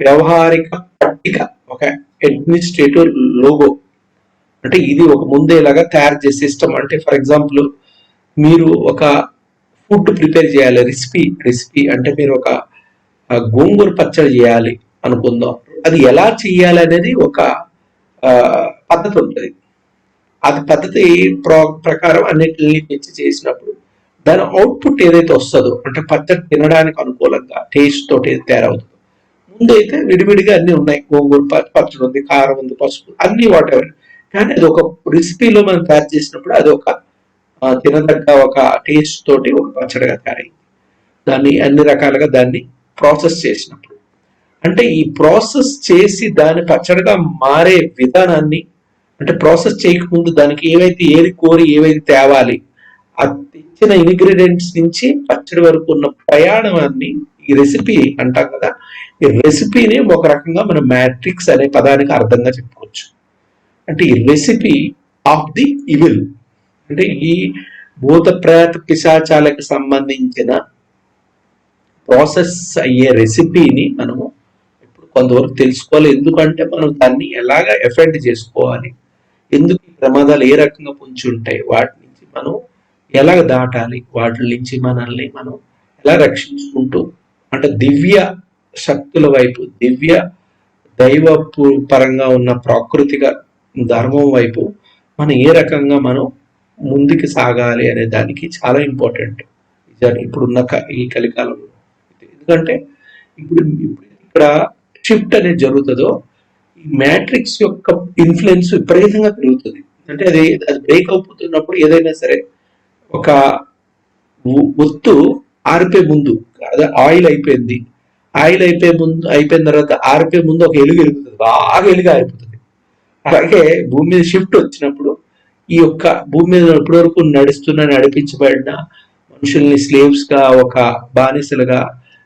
వ్యవహారిక పట్టిక, ఒక అడ్మినిస్ట్రేటివ్ లోగో. అంటే ఇది ఒక ముందేలాగా తయారు చేసే సిస్టమ్. అంటే ఫర్ ఎగ్జాంపుల్ మీరు ఒక ఫుడ్ ప్రిపేర్ చేయాలి, రెసిపీ అంటే మీరు ఒక గోంగూర పచ్చడి చేయాలి అనుకుందాం. అది ఎలా చేయాలి అనేది ఒక పద్ధతి ఉంటుంది. అది పద్ధతి ప్రకారం అన్నిటిని తెచ్చి చేసినప్పుడు దాని అవుట్పుట్ ఏదైతే వస్తుందో, అంటే పచ్చడి తినడానికి అనుకూలంగా టేస్ట్ తోటి తయారవుతుంది. ముందైతే విడివిడిగా అన్ని ఉన్నాయి, గోంగూర పచ్చడి ఉంది, కారం ఉంది, పసుపు, అన్ని వాటెవర్. కానీ అది ఒక రెసిపీలో మనం తయారు చేసినప్పుడు అది ఒక తినదగ్గ ఒక టేస్ట్ తోటి ఒక పచ్చడిగా తయారైంది. దాన్ని అన్ని రకాలుగా దాన్ని ప్రాసెస్ చేసినప్పుడు, అంటే ఈ ప్రాసెస్ చేసి దాని పచ్చడిగా మారే విధానాన్ని, అంటే ప్రాసెస్ చేయకముందు దానికి ఏది కోరి ఏవైతే తేవాలి, ఆ తెచ్చిన ఇంగ్రీడియంట్స్ నుంచి పచ్చడి వరకు ఉన్న ప్రయాణాన్ని ఈ రెసిపీ అంటాం కదా. ఈ రెసిపీని ఒక రకంగా మనం మ్యాట్రిక్స్ అనే పదానికి అర్థంగా చెప్పుకోవచ్చు. అంటే ఈ రెసిపీ ఆఫ్ ది ఇవిల్, అంటే ఈ భూత ప్రేత పిశాచాలకు సంబంధించిన ప్రాసెస్ అయ్యే రెసిపీని మనము ఇప్పుడు కొంతవరకు తెలుసుకోవాలి. ఎందుకంటే మనం దాన్ని ఎలాగ ఎఫెక్ట్ చేసుకోవాలి, ఎందుకు ఈ ప్రమాదాలు ఏ రకంగా పొంచి ఉంటాయి, వాటి నుంచి మనం ఎలాగ దాటాలి, వాటి నుంచి మనల్ని మనం ఎలా రక్షించుకుంటూ, అంటే దివ్య శక్తుల వైపు, దివ్య దైవ పరంగా ఉన్న ప్రాకృతిక ధర్మం వైపు మనం ఏ రకంగా మనం ముందుకు సాగాలి అనే దానికి చాలా ఇంపార్టెంట్ ఇప్పుడున్న ఈ కలికాలంలో. ఎందుకంటే ఇప్పుడు ఇక్కడ షిఫ్ట్ అనేది జరుగుతుందో, ఈ మ్యాట్రిక్స్ యొక్క ఇన్ఫ్లుయెన్స్ విపరీతంగా పెరుగుతుంది. అంటే అది బ్రేక్ అయిపోతున్నప్పుడు ఏదైనా సరే ఒక ఒత్తు ఆరిపోయే ముందు, అదే ఆయిల్ అయిపోయింది, అయిపోయిన తర్వాత ఆరిపోయే ముందు ఒక ఎలుగు వెలుగుతుంది, బాగా ఎలుగు ఆరిపోతుంది. అలాగే భూమి మీద షిఫ్ట్ వచ్చినప్పుడు ఈ యొక్క భూమి మీద ఇప్పటి వరకు నడిపించబడిన మనుషుల్ని స్లేవ్స్ గా, ఒక బానిసలుగా,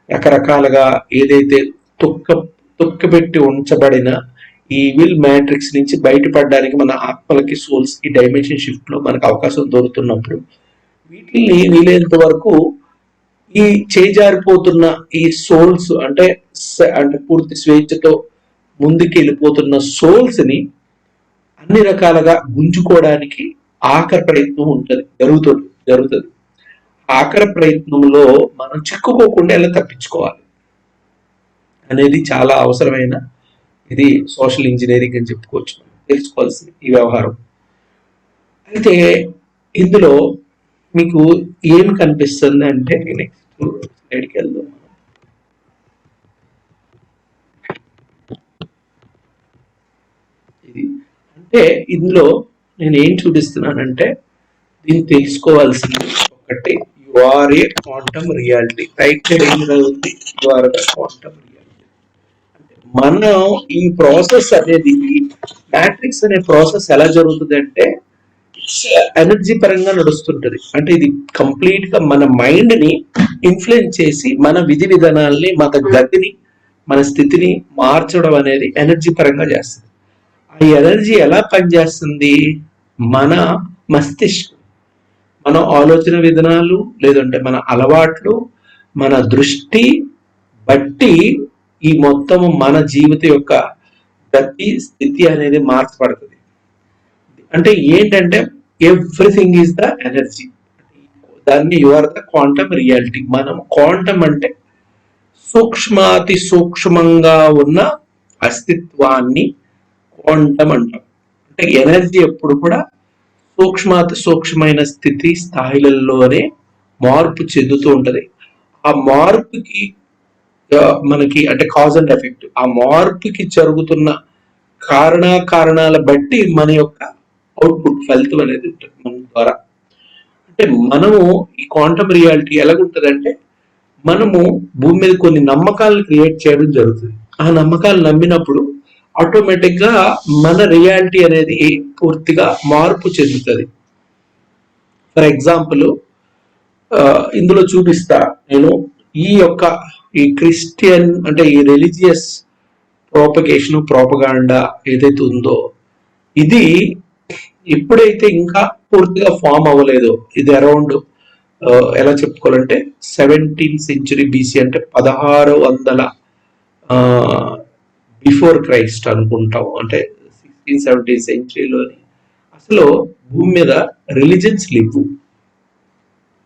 రకరకాలుగా ఏదైతే తొక్కబెట్టి ఉంచబడిన ఈ విల్ మ్యాట్రిక్స్ నుంచి బయటపడడానికి మన ఆత్మలకి, సోల్స్ కి డైమెన్షన్ షిఫ్ట్ లో మనకు అవకాశం దొరుకుతున్నప్పుడు వీటిని వీలైనంత వరకు ఈ చేజారిపోతున్న ఈ సోల్స్, అంటే పూర్తి స్వేచ్ఛతో ముందుకు వెళ్ళిపోతున్న సోల్స్ ని అన్ని రకాలుగా గుంజుకోవడానికి ఆఖరి ప్రయత్నం ఉంటుంది, జరుగుతుంది. ఆఖరి ప్రయత్నంలో మనం చిక్కుకోకుండా ఎలా తప్పించుకోవాలి అనేది చాలా అవసరమైన ఇది సోషల్ ఇంజనీరింగ్ అని చెప్పుకోవచ్చు, తెలుసుకోవాల్సింది ఈ వ్యవహారం. అయితే ఇందులో మీకు ఏమి కనిపిస్తుంది అంటే నెక్స్ట్ స్లైడ్కి వెళ్దాం. ఇది అంటే ఇందులో నేను ఏం చూపిస్తున్నానంటే దీన్ని తెలుసుకోవాల్సింది ఒకటి, you are a quantum reality. Right side ఏం చదువుతుంది, you are the quantum reality. అంటే మనం ఈ ప్రాసెస్ అనేది, మ్యాట్రిక్స్ అనే ప్రాసెస్ ఎలా జరుగుతుంది అంటే ఎనర్జీ పరంగా నడుస్తుంటది. అంటే ఇది కంప్లీట్ గా మన మైండ్ ని ఇన్ఫ్లుయెన్స్ చేసి మన విధి విధానాల్ని, మన గతిని, మన స్థితిని మార్చడం అనేది ఎనర్జీ పరంగా చేస్తుంది. ఆ ఎనర్జీ ఎలా పనిచేస్తుంది, మన మస్తిష్కం, మన ఆలోచన విధానాలు, లేదంటే మన అలవాట్లు, మన దృష్టి బట్టి ఈ మొత్తము మన జీవిత యొక్క గతి స్థితి అనేది మార్చబడుతుంది. అంటే ఏంటంటే ఎవ్రీథింగ్ ఈజ్ ద ఎనర్జీ. దాన్ని you are the quantum reality. మనం క్వాంటమ్ అంటే సూక్ష్మాతి సూక్ష్మంగా ఉన్న అస్తిత్వాన్ని క్వాంటమ్ అంటాం. అంటే ఎనర్జీ ఎప్పుడు కూడా సూక్ష్మాతి సూక్ష్మమైన స్థితి స్థాయిలలోనే మార్పు చెందుతూ ఉంటది. ఆ మార్పుకి మనకి అంటే కాజ్ అండ్ ఎఫెక్ట్, ఆ మార్పుకి జరుగుతున్న కారణాల బట్టి మన యొక్క అవుట్పుట్ ఫలితం అనేది ఉంటుంది మన ద్వారా. అంటే మనము ఈ క్వాంటమ్ రియాలిటీ ఎలాగుంటదంటే, మనము భూమి మీద కొన్ని నమ్మకాలను క్రియేట్ చేయడం జరుగుతుంది. ఆ నమ్మకాలు నమ్మినప్పుడు ఆటోమేటిక్ గా మన రియాలిటీ అనేది పూర్తిగా మార్పు చెందుతుంది. ఫర్ ఎగ్జాంపుల్ ఇందులో చూపిస్తా నేను. ఈ క్రిస్టియన్ అంటే ఈ రిలీజియస్ ప్రోపగాండా ఏదైతే ఉందో, ఇది ఎప్పుడైతే ఇంకా పూర్తిగా ఫామ్ అవ్వలేదో, ఇది అరౌండ్ ఎలా చెప్పుకోవాలంటే 17th century BC, అంటే 1600 బిఫోర్ క్రైస్ట్ అనుకుంటాం. అంటే 1670 సెంచరీలోని అసలు భూమి మీద రిలీజన్స్ లేవు.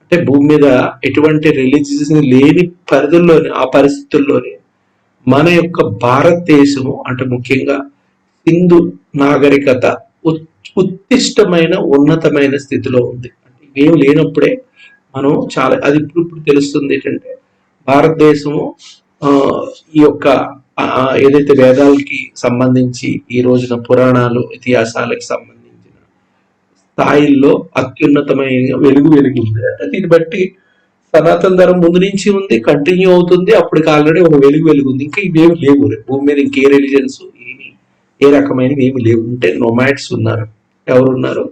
అంటే భూమి మీద ఎటువంటి రిలీజియస్ లేని పరిధుల్లోని, ఆ పరిస్థితుల్లోని మన యొక్క భారతదేశము అంటే ముఖ్యంగా సింధు నాగరికత ఉత్తిష్టమైన ఉన్నతమైన స్థితిలో ఉంది. అంటే ఇవేం లేనప్పుడే మనం చాలా, అది ఇప్పుడు తెలుస్తుంది ఏంటంటే భారతదేశము ఈ యొక్క ఏదైతే వేదాలకి సంబంధించి ఈ రోజున పురాణాలు, ఇతిహాసాలకు సంబంధించిన స్థాయిల్లో అత్యున్నతమైన వెలిగింది. అంటే దీన్ని బట్టి సనాతన ధర్మం ముందు నుంచి ఉంది, కంటిన్యూ అవుతుంది. అప్పటికి ఆల్రెడీ ఒక వెలుగుంది. ఇంకా ఇవేమి లేవు భూమి మీద, ఇంకే రిలీజన్స్ ఏ రకమైనవి ఏమి లేవు. ఉంటే నొమాడ్స్ ఉన్నారు. ఎవరున్నారు,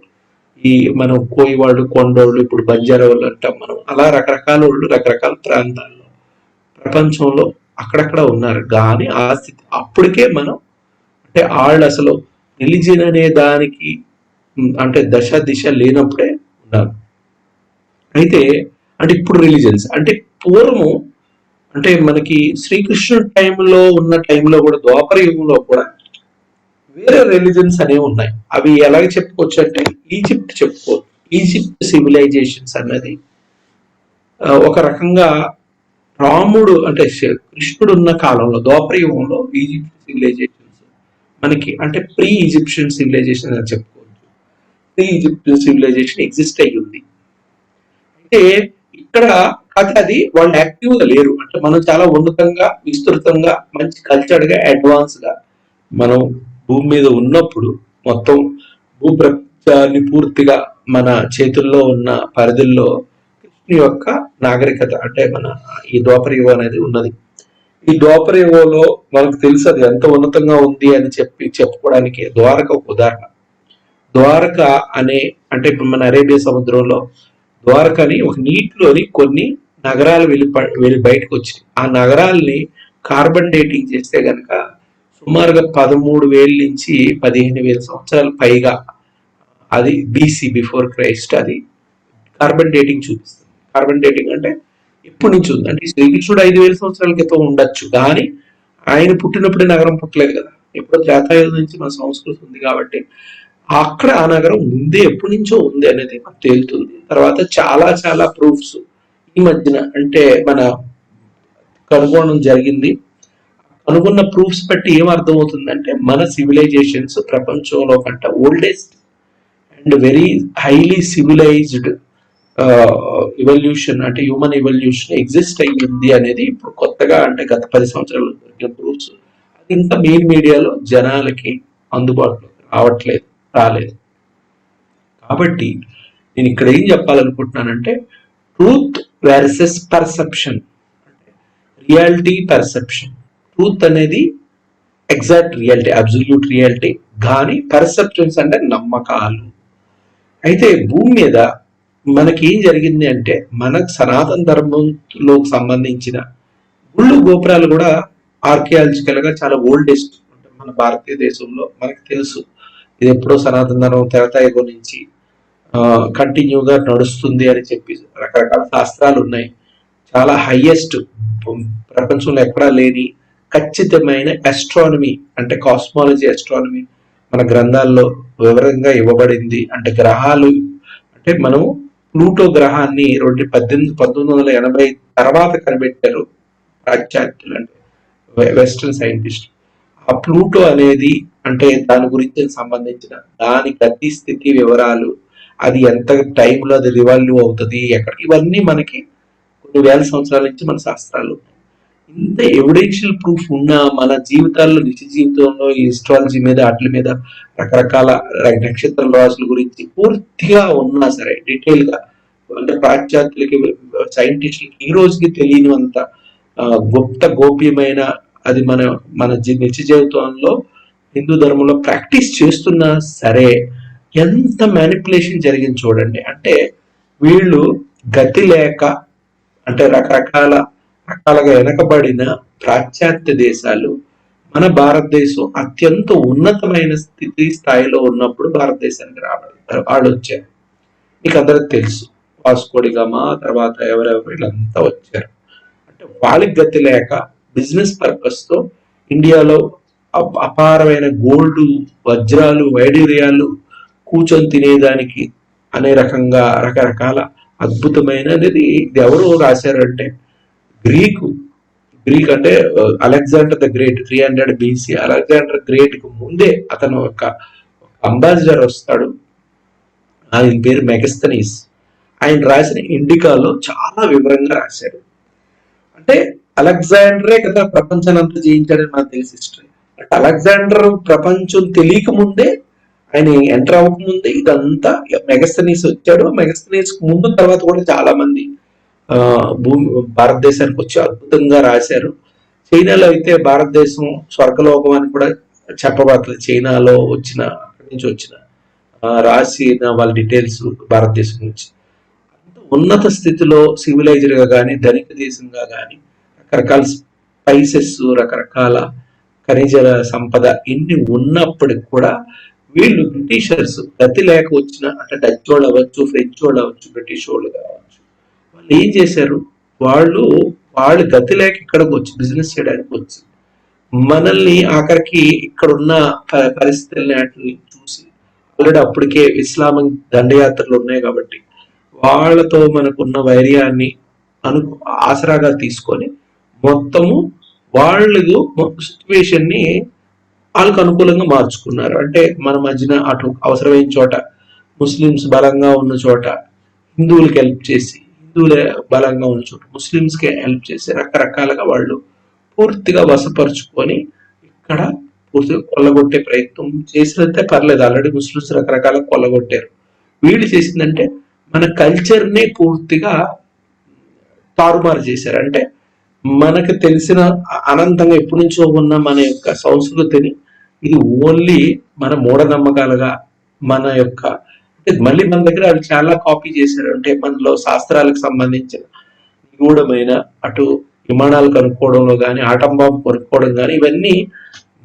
ఈ మనం కోయి వాళ్ళు, కొండోళ్ళు, ఇప్పుడు బంజారా వాళ్ళు అంటాం మనం. అలా రకరకాల వాళ్ళు రకరకాల ప్రాంతాల్లో ప్రపంచంలో అక్కడక్కడ ఉన్నారు. కానీ ఆ స్థితి అప్పటికే మనం అంటే వాళ్ళు అసలు రిలీజియన్ అనే దానికి అంటే దిశ లేనప్పుడే ఉన్నారు. అయితే అంటే ఇప్పుడు రిలీజియన్స్ అంటే పూర్వము అంటే మనకి శ్రీకృష్ణుడి టైంలో ఉన్న టైంలో కూడా, ద్వాపర యుగంలో కూడా వేరే రిలీజన్స్ అనేవి ఉన్నాయి. అవి ఎలాగ చెప్పుకోవచ్చు అంటే ఈజిప్ట్ చెప్పుకోవచ్చు. ఈజిప్ట్ సివిలైజేషన్స్ అన్నది ఒక రకంగా రాముడు అంటే కృష్ణుడు ఉన్న కాలంలో, ద్వాపర యుగంలో ఈజిప్ట్ సివిలైజేషన్స్ మనకి అంటే ప్రీ ఈజిప్షియన్ సివిలైజేషన్ అని చెప్పుకోవచ్చు. ప్రీ ఈజిప్షియన్ సివిలైజేషన్ ఎగ్జిస్ట్ అయ్యి ఉంది. అయితే ఇక్కడ అది వాళ్ళు యాక్టివ్ గా లేరు. అంటే మనం చాలా ఉన్నతంగా, విస్తృతంగా, మంచి కల్చర్డ్ గా, అడ్వాన్స్ గా మనం భూమి మీద ఉన్నప్పుడు మొత్తం భూప్రపంచాన్ని పూర్తిగా మన చేతుల్లో ఉన్న పరిధుల్లో కృష్ణు యొక్క నాగరికత అంటే మన ఈ ద్వాపర యుగం అనేది ఉన్నది. ఈ ద్వాపర యుగంలో మనకు తెలుసు అది ఎంత ఉన్నతంగా ఉంది అని చెప్పుకోవడానికి ద్వారక ఒక ఉదాహరణ. ద్వారక అనే అంటే ఇప్పుడు మన అరేబియా సముద్రంలో ద్వారకని ఒక నీటిలోని కొన్ని నగరాలు వెళ్ళి బయటకు వచ్చినాయి. ఆ నగరాల్ని కార్బన్ డేటింగ్ చేస్తే గనక సుమారుగా 13,000 నుంచి 15,000 సంవత్సరాల పైగా, అది బీసీ బిఫోర్ క్రైస్ట్, అది కార్బన్ డేటింగ్ చూపిస్తుంది. కార్బన్ డేటింగ్ అంటే ఎప్పటి నుంచి ఉంది అంటే శ్రీకృష్ణుడు 5,000 సంవత్సరాల క్రితం ఉండొచ్చు, కానీ ఆయన పుట్టినప్పుడే నగరం పుట్టలేదు కదా. ఎప్పుడో త్రేతాయుగం నుంచి మన సంస్కృతి ఉంది కాబట్టి అక్కడ ఆ నగరం ముందే ఎప్పటి నుంచో ఉంది అనేది మనకు తేలుతుంది. తర్వాత చాలా చాలా ప్రూఫ్స్ ఈ మధ్యన అంటే మన కనుగొనడం జరిగింది. కనుగొన్న ప్రూఫ్స్ బట్టి ఏం అర్థమవుతుందంటే మన సివిలైజేషన్స్ ప్రపంచంలో కంటే oldest and very highly civilised evolution, అంటే హ్యూమన్ ఇవల్యూషన్ ఎగ్జిస్ట్ అయ్యింది అనేది ఇప్పుడు కొత్తగా, అంటే గత 10 సంవత్సరాలు దొరికిన ప్రూఫ్స్. అది ఇంకా మెయిన్ మీడియాలో జనాలకి అందుబాటులో రాలేదు. కాబట్టి నేను ఇక్కడ ఏం చెప్పాలనుకుంటున్నానంటే, truth versus perception, reality perception. Truth అనేది ఎగ్జాక్ట్ రియాలిటీ, అబ్సల్యూట్ రియాలిటీ, కానీ పర్సెప్షన్స్ అంటే నమ్మకాలు. అయితే భూమి మీద మనకి ఏం జరిగింది అంటే, మనకు సనాతన ధర్మంలోకి సంబంధించిన గుళ్ళు గోపురాలు కూడా ఆర్కియాలజికల్ గా చాలా ఓల్డెస్ట్. అంటే మన భారతదేశంలో మనకు తెలుసు ఇది ఎప్పుడో సనాతన ధర్మం తెరతాయుగం నుంచి కంటిన్యూగా నడుస్తుంది అని చెప్పి రకరకాల శాస్త్రాలు ఉన్నాయి. చాలా హైయెస్ట్, ప్రపంచంలో ఎక్కడా లేని ఖచ్చితమైన ఆస్ట్రానమీ, అంటే కాస్మాలజీ ఆస్ట్రానమీ మన గ్రంథాల్లో వివరంగా ఇవ్వబడింది. అంటే గ్రహాలు, అంటే మనము ప్లూటో గ్రహాన్ని 1980 తర్వాత కనిపెట్టారు పాశ్చాత్యులు, అంటే వెస్టర్న్ సైంటిస్ట్. ఆ ప్లూటో అనేది, అంటే దాని గురించి సంబంధించిన దాని గతి స్థితి వివరాలు, అది ఎంత టైంలో అది రివాల్వ్ అవుతుంది, ఎక్కడ, ఇవన్నీ మనకి కొన్ని వేల సంవత్సరాల నుంచి మన శాస్త్రాలు. ఇంత ఎవిడెన్షియల్ ప్రూఫ్ ఉన్న మన జీవితాల్లో, నిత్య జీవితంలో ఈ హిస్టాలజీ మీద, వాటి మీద, రకరకాల నక్షత్ర రాశుల గురించి పూర్తిగా ఉన్నా సరే డీటెయిల్ గా, అంటే పాశ్చాత్యులకి, సైంటిస్టులకి ఈ రోజుకి తెలియనంత గుప్త గోప్యమైన అది మన నిత్య జీవితంలో హిందూ ధర్మంలో ప్రాక్టీస్ చేస్తున్నా సరే ఎంత మ్యానిపులేషన్ జరిగింది చూడండి. అంటే వీళ్ళు గతి లేక, అంటే రకాలుగా వెనకబడిన పాశ్చాత్య దేశాలు మన భారతదేశం అత్యంత ఉన్నతమైన స్థాయిలో ఉన్నప్పుడు భారతదేశానికి రాబడి వాళ్ళు వచ్చారు. మీకు అందరికి తెలుసు, వాస్కోడి గామా, తర్వాత ఎవరెవరు వీళ్ళంతా వచ్చారు. అంటే వాళ్ళకి గతి లేక బిజినెస్ పర్పస్ తో ఇండియాలో అపారమైన గోల్డ్, వజ్రాలు, వైడూర్యాలు కూర్చొని తినేదానికి అనే రకంగా రకరకాల అద్భుతమైన అనేది ఇది ఎవరు రాశారంటే గ్రీక్ అంటే Alexander the great, 300 BC. Alexander great కు ముందే అతను ఒక అంబాసిడర్ వస్తాడు, ఆయన పేరు మెగస్తనీస్. ఆయన రాసిన ఇండికాలో చాలా వివరంగా రాశాడు. అంటే అలెగ్జాండరే కదా ప్రపంచాన్ని అంతా జయించాడని మనకు తెలిసి హిస్టరీ. అంటే అలెగ్జాండర్ ప్రపంచం తెలియక ముందే, ఆయన ఎంటర్ అవ్వకముందే ఇదంతా మెగస్తనీస్ వచ్చాడు. మెగస్తనీస్ ముందు తర్వాత కూడా చాలా మంది భారతదేశానికి వచ్చి అద్భుతంగా రాశారు. చైనాలో అయితే భారతదేశం స్వర్గలోకం అని కూడా చెప్పబడుతుంది. చైనాలో అక్కడి నుంచి వచ్చిన రాసిన వాళ్ళ డీటెయిల్స్ భారతదేశం నుంచి ఉన్నత స్థితిలో సివిలైజ్డ్ గా కానీ, ధనిక దేశంగా కానీ, రకరకాల స్పైసెస్, రకరకాల ఖనిజ సంపద ఇన్ని ఉన్నప్పటికి కూడా వీళ్ళు బ్రిటిషర్స్ గతి లేక వచ్చిన, అంటే డచ్ వాళ్ళు అవ్వచ్చు, ఫ్రెంచ్ వాళ్ళు అవ్వచ్చు, బ్రిటిష్ వాళ్ళు కావచ్చు, వాళ్ళు ఏం చేశారు, వాళ్ళు గతి లేక ఇక్కడికి వచ్చి బిజినెస్ చేయడానికి వచ్చి మనల్ని ఆఖరికి ఇక్కడున్న పరిస్థితుల్ని చూసి, ఆల్రెడీ అప్పటికే ఇస్లామిక్ దండయాత్రలు ఉన్నాయి కాబట్టి వాళ్ళతో మనకున్న వైర్యాన్ని ఆసరాగా తీసుకొని మొత్తము వాళ్ళు సిచ్యువేషన్ ని వాళ్ళకు అనుకూలంగా మార్చుకున్నారు. అంటే మన మధ్యన అటు అవసరమైన చోట ముస్లిమ్స్ బలంగా ఉన్న చోట హిందువులకి హెల్ప్ చేసి, హిందువులే బలంగా ఉన్న చోట ముస్లిమ్స్ కి హెల్ప్ చేసి, రకరకాలుగా వాళ్ళు పూర్తిగా వశపరుచుకొని ఇక్కడ పూర్తిగా కొల్లగొట్టే ప్రయత్నం చేసినంతే పర్లేదు. ఆల్రెడీ ముస్లిమ్స్ రకరకాల కొల్లగొట్టారు. వీళ్ళు చేసిందంటే మన కల్చర్ ని పూర్తిగా తారుమారు చేశారు. అంటే మనకు తెలిసిన అనంతంగా ఎప్పటి నుంచో ఉన్న మన యొక్క సంస్కృతిని ఇది ఓన్లీ మన మూఢనమ్మకాలుగా, మన యొక్క, అంటే మళ్ళీ మన దగ్గర అవి చాలా కాపీ చేశారు. అంటే మనలో శాస్త్రాలకు సంబంధించిన నిగూఢమైన, అటు విమానాలు కనుక్కోవడంలో కానీ, ఆటం బాంబు కొనుక్కోవడం కానీ, ఇవన్నీ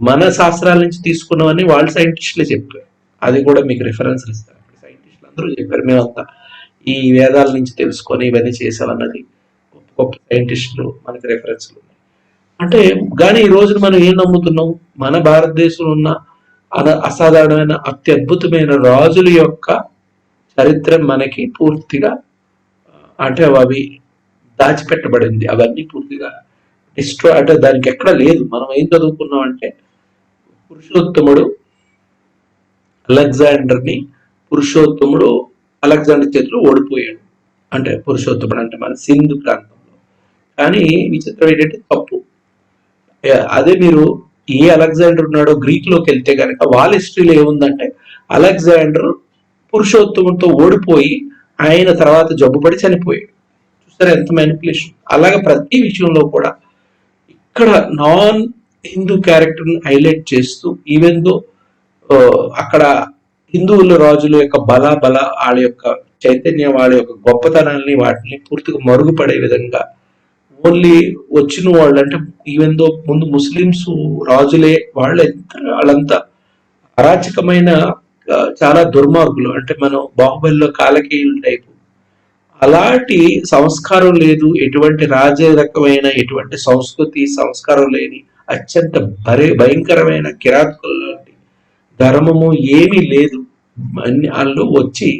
మన శాస్త్రాల నుంచి తీసుకున్నవన్నీ వాళ్ళ సైంటిస్టులే చెప్పారు. అది కూడా మీకు రిఫరెన్స్ ఇస్తారు. సైంటిస్టులు అందరూ చెప్పారు, మేమంతా ఈ వేదాల నుంచి తెలుసుకొని ఇవన్నీ చేసామన్నది గొప్ప సైంటిస్టులు మనకి రెఫరెన్స్లు ఉన్నాయి. అంటే కానీ ఈ రోజున మనం ఏం నమ్ముతున్నాం, మన భారతదేశంలో ఉన్న అసాధారణమైన అత్యద్భుతమైన రాజుల యొక్క చరిత్ర మనకి పూర్తిగా, అంటే అవి దాచిపెట్టబడింది. అవన్నీ పూర్తిగా అంటే దానికి ఎక్కడ లేదు. మనం ఏం చదువుకున్నాం అంటే పురుషోత్తముడు అలెగ్జాండర్ ని పురుషోత్తముడు అలెగ్జాండర్ చేతిలో ఓడిపోయాడు. అంటే పురుషోత్తముడు అంటే మన సింధు ప్రాంతంలో. కానీ విచిత్రం ఏంటంటే తప్పు. అదే మీరు ఏ అలెగ్జాండర్ ఉన్నాడో గ్రీక్ లోకి వెళ్తే కనుక వాళ్ళ హిస్టరీలో ఏముందంటే అలెగ్జాండర్ పురుషోత్తముడితో ఓడిపోయి ఆయన తర్వాత జబ్బుపడి చనిపోయాడు. చూసారా ఎంత మ్యానిపులేషన్. అలాగే ప్రతి విషయంలో కూడా ఇక్కడ నాన్ హిందూ క్యారెక్టర్ హైలైట్ చేస్తూ ఈవెన్ దో అక్కడ హిందువుల రాజుల యొక్క బల వాళ్ళ యొక్క చైతన్యం, వాళ్ళ యొక్క గొప్పతనాన్ని వాటిని పూర్తిగా మరుగుపడే విధంగా ఓన్లీ వచ్చిన వాళ్ళు అంటే ఈవెన్ దో ముందు ముస్లిమ్స్ రాజులే వాళ్ళంతా అరాచకమైన చాలా దుర్మార్గులు. అంటే మనం బాహుబలిలో కాలకేయుల టైపు అలాంటి సంస్కారం లేదు, ఎటువంటి రాజరకమైన ఎటువంటి సంస్కృతి సంస్కారం లేని అత్యంత భయంకరమైన కిరాతకులు లాంటి ధర్మము ఏమీ లేదు వాళ్ళు వచ్చి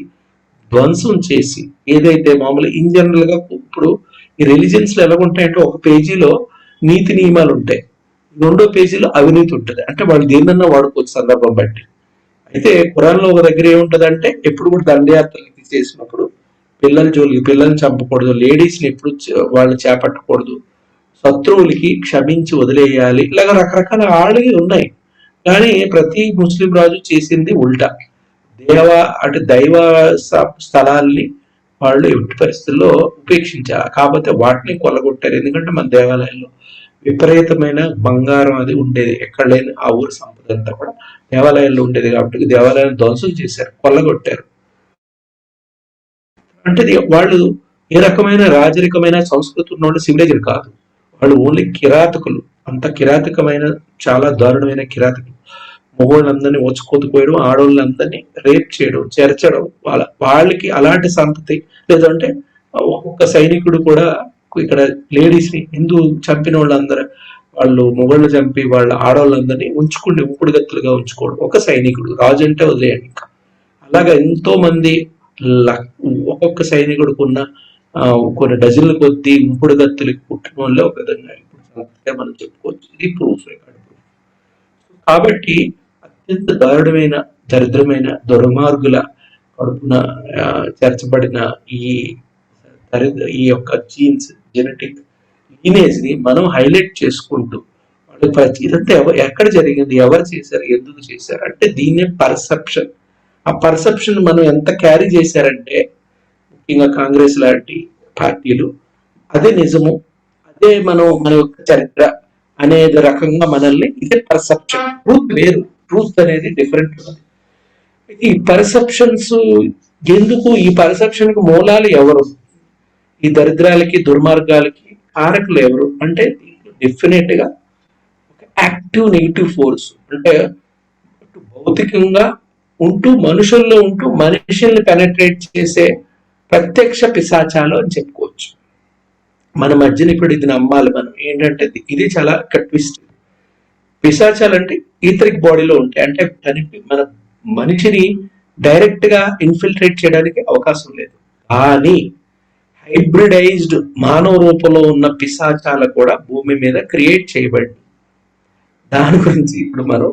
ధ్వంసం చేసి ఏదైతే మామూలు ఇన్ జనరల్ గా ఇప్పుడు ఈ రిలీజియన్స్ లో ఎలా ఉంటాయంటే ఒక పేజీలో నీతి నియమాలు ఉంటాయి, రెండో పేజీలో అవినీతి ఉంటుంది. అంటే వాళ్ళు దేన్నన్నా వాడుకోవచ్చు సందర్భం బట్టి. అయితే ఖురాన్లో ఒక దగ్గర ఏముంటదంటే ఎప్పుడు కూడా దండయాత్రలు తీసేసినప్పుడు పిల్లల్ని చంపకూడదు, లేడీస్ ని ఎప్పుడు వాళ్ళని చేపట్టకూడదు, శత్రువులకి క్షమించి వదిలేయాలి, ఇలాగ రకరకాల ఆళ్ళవి ఉన్నాయి. కానీ ప్రతి ముస్లిం రాజు చేసింది ఉల్టా. దైవ స్థలాల్ని వాళ్ళు ఎట్టి పరిస్థితుల్లో ఉపేక్షించారు. కాకపోతే వాటిని కొల్లగొట్టారు. ఎందుకంటే మన దేవాలయాల్లో విపరీతమైన బంగారం అది ఉండేది, ఎక్కడ లేని ఆ ఊరి సంపద అంతా కూడా దేవాలయాల్లో ఉండేది. కాబట్టి దేవాలయాన్ని ధ్వంసం చేశారు, కొల్లగొట్టారు. అంటే వాళ్ళు ఏ రకమైన రాజరికమైన సంస్కృతి ఉన్నోళ్ళు సివిలైజర్ కాదు, వాళ్ళు ఓన్లీ కిరాతకులు. అంత కిరాతకమైన చాలా దారుణమైన కిరాతకులు. మొగోళ్ళందరినీ వచ్చుకోతుకోయడం, ఆడవాళ్ళందరినీ రేప్ చేయడం, చేర్చడం, వాళ్ళకి అలాంటి సంతతి. లేదంటే ఒక్కొక్క సైనికుడు కూడా ఇక్కడ లేడీస్ ని హిందూ చంపిన వాళ్ళందరూ వాళ్ళు మొగళ్ళు చంపి వాళ్ళ ఆడవాళ్ళందరినీ ఉంచుకుంటే ఉంపుడుగత్తులుగా ఉంచుకోవడం. ఒక సైనికుడు రాజు అంటే వదిలేయండి. ఇంకా అలాగా ఎంతో మంది ఒక్కొక్క సైనికుడికి ఉన్న కొన్ని డజన్ల కొద్దీ ఉంపుడుగత్తులకి పుట్టిన వాళ్ళే ఒక విధంగా ఇప్పుడు మనం చెప్పుకోవచ్చు. ఇది ప్రూఫ్, రికార్డ్ ప్రూఫ్. కాబట్టి అత్యంత దారుణమైన దరిద్రమైన దుర్మార్గుల కడుపున చేర్చబడిన ఈ యొక్క జీన్స్ జెనెటిక్ లీనేజ్ ని మనం హైలైట్ చేసుకుంటూ ఇదంతా ఎక్కడ జరిగింది, ఎవరు చేశారు, ఎందుకు చేశారు అంటే దీన్నే పర్సెప్షన్. ఆ పర్సెప్షన్ మనం ఎంత క్యారీ చేశారంటే ముఖ్యంగా కాంగ్రెస్ లాంటి పార్టీలు అదే నిజము, అదే మన యొక్క చరిత్ర అనేది రకంగా మనల్ని ఇదే పర్సెప్షన్. ట్రూత్ వేరు, ట్రూత్ అనేది డిఫరెంట్. ఈ పర్సెప్షన్స్ ఎందుకు, ఈ పర్సెప్షన్ కి మూలాలు ఎవరు, ఈ దరిద్రాలకి దుర్మార్గాలకి కారకులు ఎవరు అంటే డెఫినెట్ గా యాక్టివ్ నెగిటివ్ ఫోర్స్. అంటే భౌతికంగా ఉంటూ మనుషుల్లో ఉంటూ మనుషుల్ని పెనట్రేట్ చేసే ప్రత్యక్ష పిశాచాలు అని చెప్పుకోవచ్చు. మన మధ్యన ఇప్పుడు ఇది నమ్మాలి మనం ఏంటంటే ఇది చాలా ట్విస్ట్. పిశాచాలు అంటే ఈథరిక్ బాడీలో ఉంటాయి, అంటే మన మనిషిని డైరెక్ట్ గా ఇన్ఫిల్ట్రేట్ చేయడానికి అవకాశం లేదు. కానీ హైబ్రిడైజ్డ్ మానవ రూపంలో ఉన్న పిశాచాలు కూడా భూమి మీద క్రియేట్ చేయబడి, దాని గురించి ఇప్పుడు మనం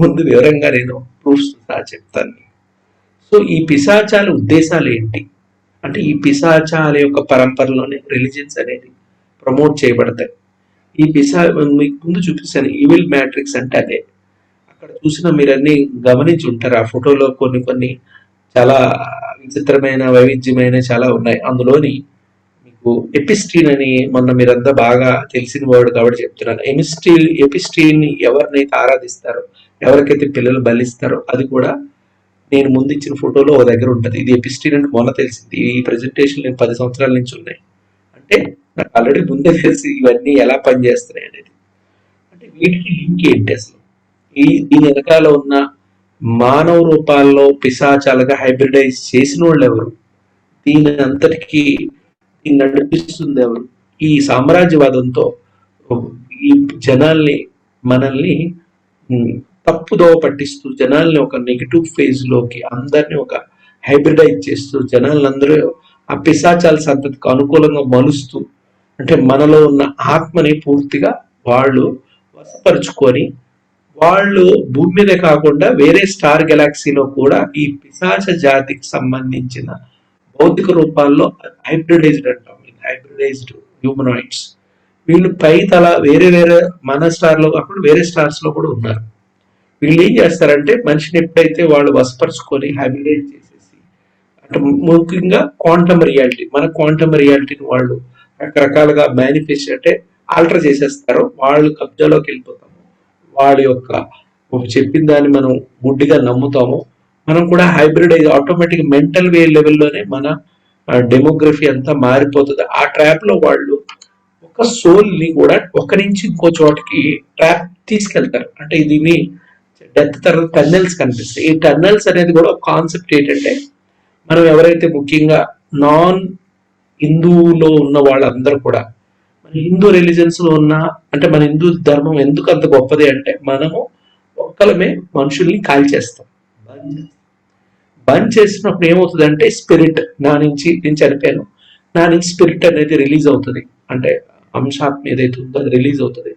ముందు వివరంగా నేను ప్రూఫ్స్ చెప్తాను. సో ఈ పిశాచాల ఉద్దేశాలు ఏంటి అంటే ఈ పిశాచాల యొక్క పరంపరలోనే రిలీజియన్స్ అనేది ప్రమోట్ చేయబడతాయి. ఈ మీకు ముందు చూపిస్తాను ఈవిల్ మ్యాట్రిక్స్ అంటే అదే. అక్కడ చూసిన మీరు అన్ని గమనించి ఉంటారు. ఆ ఫోటోలో కొన్ని చాలా విచిత్రమైన వైవిధ్యమైన చాలా ఉన్నాయి. అందులోని మీకు ఎపిస్ట్రీన్ అని మొన్న మీరంతా బాగా తెలిసిన వర్డ్ కాబట్టి చెప్తున్నాను. ఎపిస్ట్రీన్ ని ఎవరినైతే ఆరాధిస్తారో, ఎవరికైతే పిల్లలు బలిస్తారో అది కూడా నేను ముందు ఇచ్చిన ఫోటోలో ఒక దగ్గర ఉంటుంది. ఇది ఎపిస్ట్రీన్ అంటే మొన్న తెలిసింది. ఈ ప్రెజెంటేషన్ నేను 10 సంవత్సరాల నుంచి ఉన్నాయి. అంటే నాకు ఆల్రెడీ ముందే తెలిసి ఇవన్నీ ఎలా పనిచేస్తున్నాయి అనేది. అంటే వీటికి లింక్ ఏంటి అసలు, దీని వెనకాల ఉన్న మానవ రూపాల్లో పిశాచాలుగా హైబ్రిడైజ్ చేసిన వాళ్ళు ఎవరు, దీని అంతటికి నడిపిస్తుంది ఎవరు, ఈ సామ్రాజ్యవాదంతో ఈ మనల్ని తప్పుదోవ పట్టిస్తూ జనాల్ని ఒక నెగిటివ్ ఫేజ్ లోకి అందరినీ ఒక హైబ్రిడైజ్ చేస్తూ జనాలందరూ ఆ పిశాచాల సంతతికి అనుకూలంగా మలుస్తూ, అంటే మనలో ఉన్న ఆత్మని పూర్తిగా వాళ్ళు వశపరుచుకొని వాళ్ళు భూమి మీద కాకుండా వేరే స్టార్ గెలాక్సీలో కూడా ఈ పిశాచ జాతికి సంబంధించిన భౌతిక రూపాల్లో హైబ్రిడైజ్డ్ అంటాం, హైబ్రిడైజ్డ్ హ్యూమనాయిడ్స్. వీళ్ళు పై తల వేరే వేరే మన స్టార్ లో కాకుండా వేరే స్టార్స్ లో కూడా ఉన్నారు. వీళ్ళు ఏం చేస్తారంటే మనిషిని ఎప్పుడైతే వాళ్ళు వశపరుచుకొని హైబ్రిడైజ్ చేసేసి, అంటే ముఖ్యంగా క్వాంటమ్ రియాలిటీ, మన క్వాంటమ్ రియాలిటీని వాళ్ళు రకరకాలుగా మేనిఫెస్ట్ అంటే ఆల్టర్ చేసేస్తారో వాళ్ళు కబ్జాలోకి వెళ్ళిపోతాము. వాళ్ళ యొక్క చెప్పిన దాన్ని మనం గుడ్డిగా నమ్ముతాము. మనం కూడా హైబ్రిడైజ్ ఆటోమేటిక్ మెంటల్ వే లెవెల్లోనే మన డెమోగ్రఫీ అంతా మారిపోతుంది. ఆ ట్రాప్ లో వాళ్ళు ఒక సోల్ ని కూడా ఒక నుంచి ఇంకో చోటకి ట్రాప్ తీసుకెళ్తారు. అంటే దీన్ని డెత్ తర్వాత టన్నెల్స్ కనిపిస్తాయి. ఈ టన్నెల్స్ అనేది కూడా ఒక కాన్సెప్ట్ ఏంటంటే, మనం ఎవరైతే ముఖ్యంగా నాన్ హిందూలో ఉన్న వాళ్ళందరూ కూడా మన హిందూ రిలీజన్స్ లో ఉన్న, అంటే మన హిందూ ధర్మం ఎందుకు అంత గొప్పది అంటే, మనము ఒక్కలమే మనుషుల్ని కాల్చేస్తాం. బంద్ చేసినప్పుడు ఏమవుతుంది అంటే స్పిరిట్ నా నుంచి నేను చనిపోయాను, నా నుంచి స్పిరిట్ అనేది రిలీజ్ అవుతుంది. అంటే అంశాత్మ ఏదైతే ఉందో అది రిలీజ్ అవుతుంది.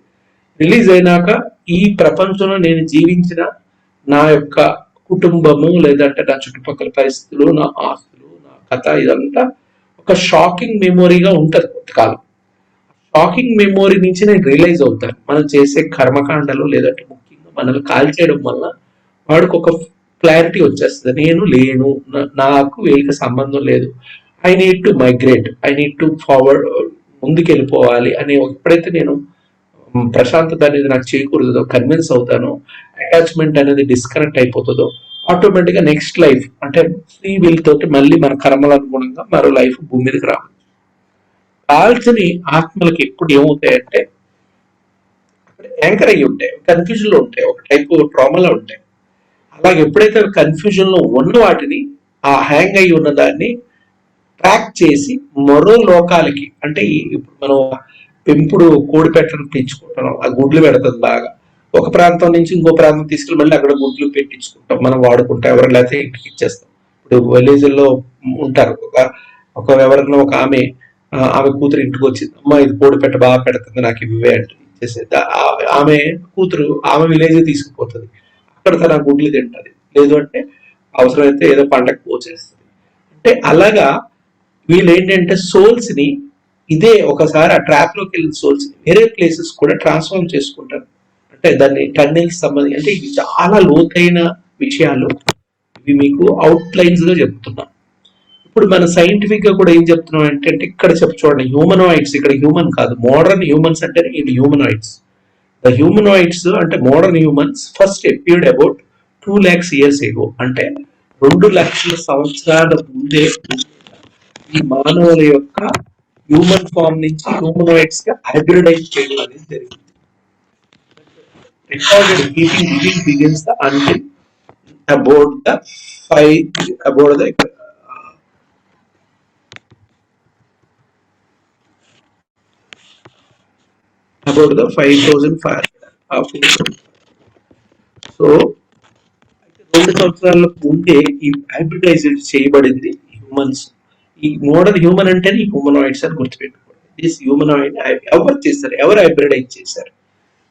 రిలీజ్ అయినాక ఈ ప్రపంచంలో నేను జీవించిన నా యొక్క కుటుంబము లేదంటే నా చుట్టుపక్కల పరిస్థితులు, నా ఆస్తులు, నా కథ ఇదంతా ఒక షాకింగ్ మెమొరీగా ఉంటుంది కొంతకాలం. షాకింగ్ మెమొరీ నుంచి నేను రియలైజ్ అవుతాను మనం చేసే కర్మకాండలు లేదంటే ముఖ్యంగా మనల్ని కాల్చేయడం వల్ల వాడికి ఒక క్లారిటీ వచ్చేస్తుంది. నేను లేను, నాకు వీళ్ళకి సంబంధం లేదు, I need to migrate, I need to forward, ముందుకు వెళ్ళిపోవాలి అని ఎప్పుడైతే నేను ప్రశాంతత అనేది నాకు చేకూరుతుందో, కన్విన్స్ అవుతానో, అటాచ్మెంట్ అనేది డిస్కనెక్ట్ అయిపోతుందో, ఆటోమేటిక్ గా నెక్స్ట్ లైఫ్ అంటే ఫ్రీ విల్ తోటి మళ్ళీ మన కర్మల అనుగుణంగా మరో లైఫ్ భూమి మీదకి రావచ్చు. కాల్చని ఆత్మలకి ఎప్పుడు ఏమవుతాయంటే యాంకర్ అయ్యి ఉంటాయి, కన్ఫ్యూజన్ లో ఉంటాయి, ఒక టైప్ ట్రామాలో ఉంటాయి. అలాగే ఎప్పుడైతే కన్ఫ్యూజన్ లో ఉన్న వాటిని, ఆ హ్యాంగ్ అయి ఉన్న దాన్ని ట్రాక్ చేసి మరో లోకాలకి, అంటే ఇప్పుడు మనం పెంపుడు కోడి పెట్టను పెంచుకుంటాం, ఆ గుడ్లు పెడుతుంది బాగా, ఒక ప్రాంతం నుంచి ఇంకో ప్రాంతం తీసుకెళ్ళి మళ్ళీ అక్కడ గుడ్లు పెట్టించుకుంటాం, మనం వాడుకుంటాం, ఎవరు లేకపోతే ఇంటికి ఇచ్చేస్తాం. ఇప్పుడు విలేజ్ లో ఉంటారు, ఒక ఎవరైనా ఒక ఆమె కూతురు ఇంటికి వచ్చింది, అమ్మ ఇది కోడి పెట్ట బాగా పెడుతుంది నాకు ఇవే అంటే ఇచ్చేసేది. ఆమె కూతురు ఆమె విలేజ్ తీసుకుపోతుంది, అక్కడ తన గుడ్లు తింటది, లేదు అంటే అవసరమైతే ఏదో పంటకు పోచేస్తుంది. అంటే అలాగా వీళ్ళు ఏంటంటే సోల్స్ ని ఇదే ఒకసారి ఆ ట్రాప్ లోకి వెళ్ళిన సోల్స్ ని వేరే ప్లేసెస్ కూడా ట్రాన్స్ఫార్మ్ చేసుకుంటారు. అంటే దాన్ని టన్నెల్స్ సంబంధించి, అంటే ఇవి చాలా లోతైన విషయాలు, ఇవి మీకు అవుట్ లైన్స్ గా చెప్తున్నా. ఇప్పుడు మన సైంటిఫిక్ గా కూడా ఏం చెప్తున్నాం అంటే ఇక్కడ చూడండి, హ్యూమనాయిడ్స్, ఇక్కడ హ్యూమన్ కాదు, మోడర్న్ హ్యూమన్స్ అంటే ఇది హ్యూమనాయిడ్స్. ద హ్యూమనాయిడ్స్ అంటే modern humans first appeared about 2 lakhs years ago, అంటే 2 లక్షల సంవత్సరాల ముందే ఈ మానవుల యొక్క హ్యూమన్ ఫామ్ నుంచి హ్యూమనాయిడ్స్ గా హైబ్రిడైజ్ చేయడం అనేది జరిగింది. Recorded heating begins the until about the 5,500. So 2 సంవత్సరాల ముందే ఈ హైబ్రిడైజ్డ్ చేయబడింది హ్యూమన్స్. ఈ మోడర్న్ హ్యూమన్ అంటే హ్యూమనాయిడ్స్ అని గుర్తుపెట్టుకోండి. దిస్ హ్యూమనాయిడ్ ఎవరు చేస్తారు, ఎవరు హైబ్రిడైజ్ చేశారు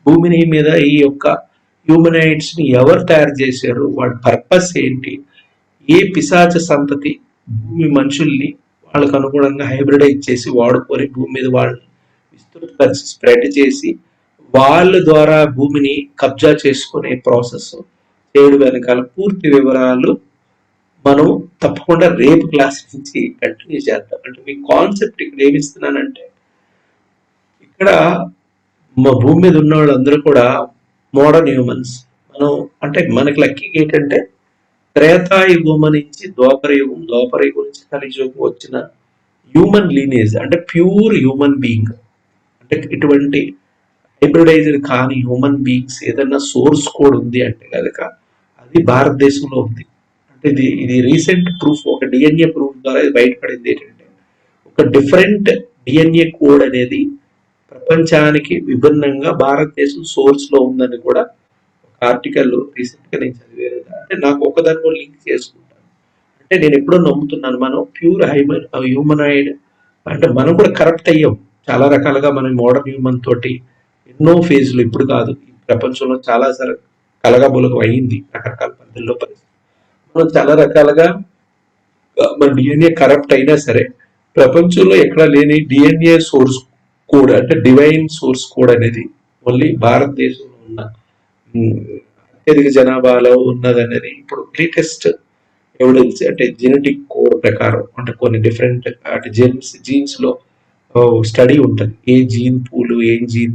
భూమిని మీద, ఈ యొక్క హ్యూమనాయిడ్స్ ని ఎవరు తయారు చేశారు, వాడి పర్పస్ ఏంటి, ఏ పిశాచ సంతతి భూమి మనుషుల్ని వాళ్ళకు అనుగుణంగా హైబ్రిడైజ్ చేసి వాడుకొని భూమి మీద వాళ్ళని విస్తృతపరిచి స్ప్రెడ్ చేసి వాళ్ళ ద్వారా భూమిని కబ్జా చేసుకునే ప్రాసెస్ చేయడం వెనకాల పూర్తి వివరాలు మనం తప్పకుండా రేపు క్లాస్ నుంచి కంటిన్యూ చేద్దాం. అంటే మీ కాన్సెప్ట్ ఇక్కడ ఏమిస్తున్నానంటే, ఇక్కడ మా భూమి మీద ఉన్న వాళ్ళందరూ కూడా మోడర్న్ హ్యూమన్స్. మనం అంటే మనకి లక్కీ ఏంటంటే త్రేతాయుగం నుంచి ద్వాపర యుగం, ద్వాపర యుగం నుంచి కలియుగం వచ్చిన హ్యూమన్ లీనేజ్, అంటే ప్యూర్ హ్యూమన్ బీయింగ్, అంటే ఇటువంటి హైబ్రిడైజ్డ్ కాని హ్యూమన్ బీయింగ్స్ ఏదైనా సోర్స్ కోడ్ ఉంది అంటే కనుక అది భారతదేశంలో ఉంది. అంటే ఇది రీసెంట్ ప్రూఫ్, ఒక డిఎన్ఏ ప్రూఫ్ ద్వారా ఇది బయటపడింది ఏంటంటే, ఒక డిఫరెంట్ డిఎన్ఏ కోడ్ అనేది ప్రపంచానికి విభిన్నంగా భారతదేశం సోర్స్ లో ఉందని కూడా ఒక ఆర్టికల్ రీసెంట్ గా నేను చదివేది. అంటే నాకు ఒకదాని కూడా లింక్ చేసుకుంటాను. అంటే నేను ఎప్పుడో నమ్ముతున్నాను మనం ప్యూర్ హ్యూమనాయిడ్, అంటే మనం కూడా కరప్ట్ అయ్యాం చాలా రకాలుగా. మనం మోడర్న్ హ్యూమన్ తోటి ఎన్నో ఫేజ్లు, ఇప్పుడు కాదు ఈ ప్రపంచంలో చాలా సార్లు కలగబులగం అయింది రకరకాల పద్ధతుల్లో పరిస్థితి. మనం చాలా రకాలుగా మన డిఎన్ఏ కరప్ట్ అయినా సరే ప్రపంచంలో ఎక్కడ లేని డిఎన్ఏ సోర్స్ కోడ్ అంటే డివైన్ సోర్స్ కోడ్ అనేది ఓన్లీ భారతదేశంలో ఉన్న అత్యధిక జనాభాలో ఉన్నదనేది ఇప్పుడు లేటెస్ట్ ఎవిడెన్స్ అంటే జెనెటిక్ కోడ్ ప్రకారం అంటే కొన్ని డిఫరెంట్ అంటే జీన్స్ లో స్టడీ ఉంటుంది. ఏ జీన్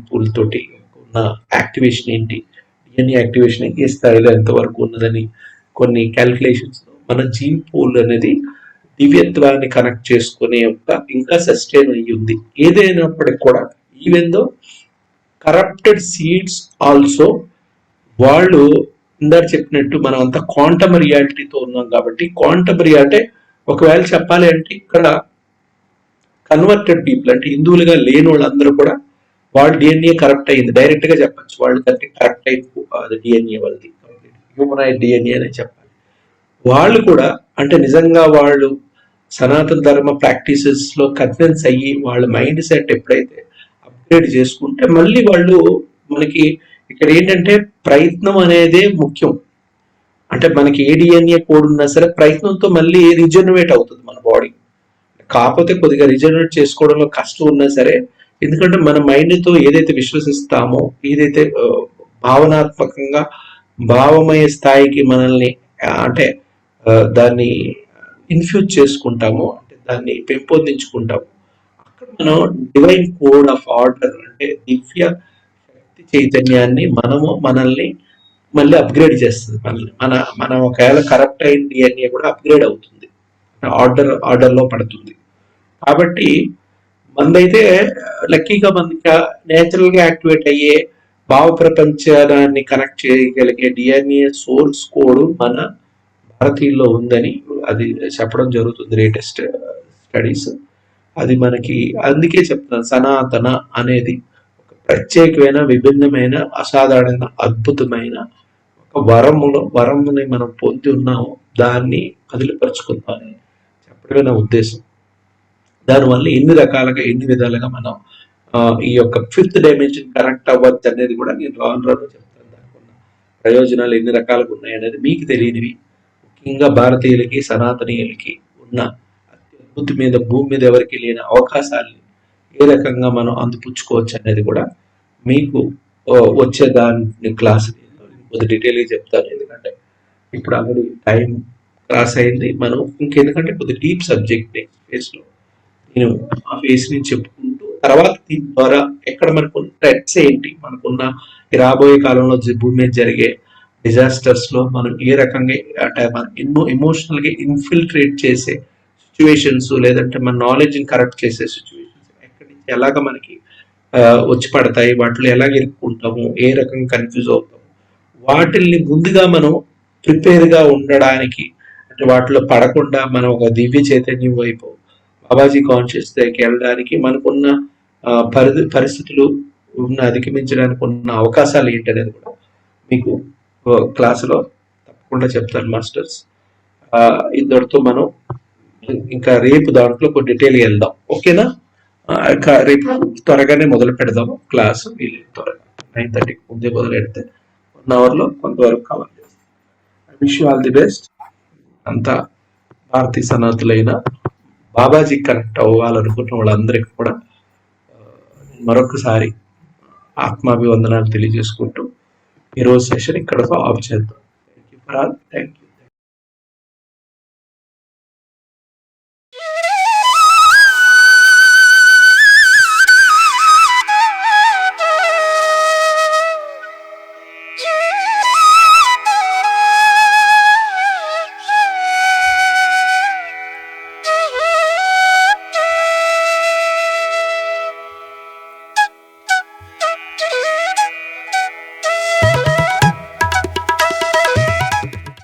పూల్ తోటి ఉన్న యాక్టివేషన్ ఏంటి, డిఎన్ఏ యాక్టివేషన్ ఏ స్థాయిలో ఎంతవరకు ఉన్నదని కొన్ని క్యాల్కులేషన్స్ మన జీన్ పూల్ అనేది దివ్యత్వాన్ని కనెక్ట్ చేసుకునే ఇంకా సస్టైన్ అయ్యి ఉంది. ఏదైనప్పటికి కూడా even though corrupted seeds also వాళ్ళు ఇందాక చెప్పినట్టు మనం అంతా క్వాంటమ్ రియాలిటీతో ఉన్నాం కాబట్టి క్వాంటమ్ రియాలిటీ ఒకవేళ చెప్పాలి అంటే ఇక్కడ కన్వర్టెడ్ పీపుల్ అంటే హిందువులుగా లేని వాళ్ళందరూ కూడా వాళ్ళ డిఎన్ఏ కరప్ట్ అయింది డైరెక్ట్ గా చెప్పచ్చు. వాళ్ళు కరెక్ట్ అయిపోయి డిఎన్ఏ వాళ్ళది హ్యూమనైడ్ డిఎన్ఏ అని చెప్పాలి. వాళ్ళు కూడా అంటే నిజంగా వాళ్ళు సనాతన ధర్మ ప్రాక్టీసెస్ లో కన్విన్స్ అయ్యి వాళ్ళ మైండ్ సెట్ ఎప్పుడైతే అప్గ్రేడ్ చేసుకుంటే మళ్ళీ వాళ్ళు మనకి ఇక్కడ ఏంటంటే ప్రయత్నం అనేదే ముఖ్యం. అంటే మనకి ఏ డిఎన్ఏ కోడ్ ఉన్నా సరే ప్రయత్నంతో మళ్ళీ రిజనరేట్ అవుతుంది మన బాడీ. కాకపోతే కొద్దిగా రిజనరేట్ చేసుకోవడంలో కష్టం ఉన్నా సరే ఎందుకంటే మన మైండ్ తో ఏదైతే విశ్వసిస్తామో ఏదైతే భావనాత్మకంగా భావమయ స్థాయికి మనల్ని అంటే దాన్ని ఇన్ఫ్యూజ్ చేసుకుంటామో అంటే దాన్ని పెంపొందించుకుంటాము అక్కడ మనం డివైన్ కోడ్ ఆఫ్ ఆర్డర్ అంటే దివ్య శక్తి చైతన్యాన్ని మనల్ని మళ్ళీ అప్గ్రేడ్ చేస్తుంది. మనం ఒకవేళ కరప్ట్ అయిన డిఎన్ఏ కూడా అప్గ్రేడ్ అవుతుంది, ఆర్డర్ లో పడుతుంది. కాబట్టి మనదైతే లక్కీగా మనకి నేచురల్ గా యాక్టివేట్ అయ్యే భావ ప్రపంచాన్ని కనెక్ట్ చేయగలిగే డిఎన్ఏ సోర్స్ కోడ్ మన భారతీయుల్లో ఉందని అది చెప్పడం జరుగుతుంది లేటెస్ట్ స్టడీస్. అది మనకి అందుకే చెప్తున్నాను సనాతన అనేది ఒక ప్రత్యేకమైన విభిన్నమైన అసాధారణ అద్భుతమైన ఒక వరముని మనం పొంది ఉన్నాము, దాన్ని వదిలిపరుచుకుందామని చెప్పడమే నా ఉద్దేశం. దానివల్ల ఎన్ని విధాలుగా మనం ఈ యొక్క ఫిఫ్త్ డైమెన్షన్ కనెక్ట్ అవ్వచ్చు అనేది కూడా నేను రాను చెప్తాను. దానికి ఉన్న ప్రయోజనాలు ఎన్ని రకాలుగా ఉన్నాయి అనేది మీకు తెలియనివి ముఖ్యంగా భారతీయులకి సనాతనీయులకి ఉన్న అత్యద్భుత మీద భూమి మీద ఎవరికి లేని అవకాశాలని ఏ రకంగా మనం అందిపుచ్చుకోవచ్చు అనేది కూడా మీకు వచ్చే దాని క్లాస్ కొద్ది డీటెయిల్గా చెప్తాను. ఎందుకంటే ఇప్పుడు ఆల్రెడీ టైం క్రాస్ అయింది. మనం ఇంకెందుకంటే కొద్ది డీప్ సబ్జెక్ట్ నెక్స్ట్ ఫేజ్ లో నేను ఆ ఫేస్ నుంచి చెప్పుకుంటూ తర్వాత దీని ద్వారా ఎక్కడ మనకున్న థ్రెట్స్ ఏంటి, మనకున్న రాబోయే కాలంలో భూమి మీద జరిగే డిజాస్టర్స్ లో మనం ఏ రకంగా అంటే మనం ఎన్నో ఎమోషనల్ గా ఇన్ఫిల్ట్రేట్ చేసే సిచ్యువేషన్స్ లేదంటే మన నాలెడ్జ్ ని కరెక్ట్ చేసే సిచ్యువేషన్స్ ఎక్కడి నుంచి ఎలాగ మనకి వచ్చి పడతాయి, వాటిలో ఎలాగ ఇరుక్కుంటాము, ఏ రకంగా కన్ఫ్యూజ్ అవుతాము, వాటిల్ని ముందుగా మనం ప్రిపేర్ గా ఉండడానికి అంటే వాటిలో పడకుండా మనం ఒక దివ్య చైతన్యం వైపు బాబాజీ కాన్షియస్ దగ్గరికి వెళ్ళడానికి మనకున్న పరిస్థితులు అధిగమించడానికి ఉన్న అవకాశాలు ఏంటనేది కూడా మీకు క్లాసులో తప్పకుండా చెప్తాను మాస్టర్స్. ఇద్దరితో మనం ఇంకా రేపు దాంట్లో కొన్ని డీటెయిల్ వెళ్దాం, ఓకేనా? ఇంకా రేపు త్వరగానే మొదలు పెడదాము క్లాసు. వీళ్ళు త్వరగా 9:30 ముందే మొదలు పెడితే 1 hour లో కొంతవరకు కవర్ చేస్తాం. I wish you all the best. అంతా భారతీయ సనాతులైన బాబాజీ కనెక్ట్ అవ్వాలనుకున్న వాళ్ళందరికీ కూడా మరొకసారి ఆత్మాభివందనాలు తెలియజేసుకుంటూ ఈరోజు సెషన్ ఇక్కడతో ఆఫ్ చేద్దాం. Thank you.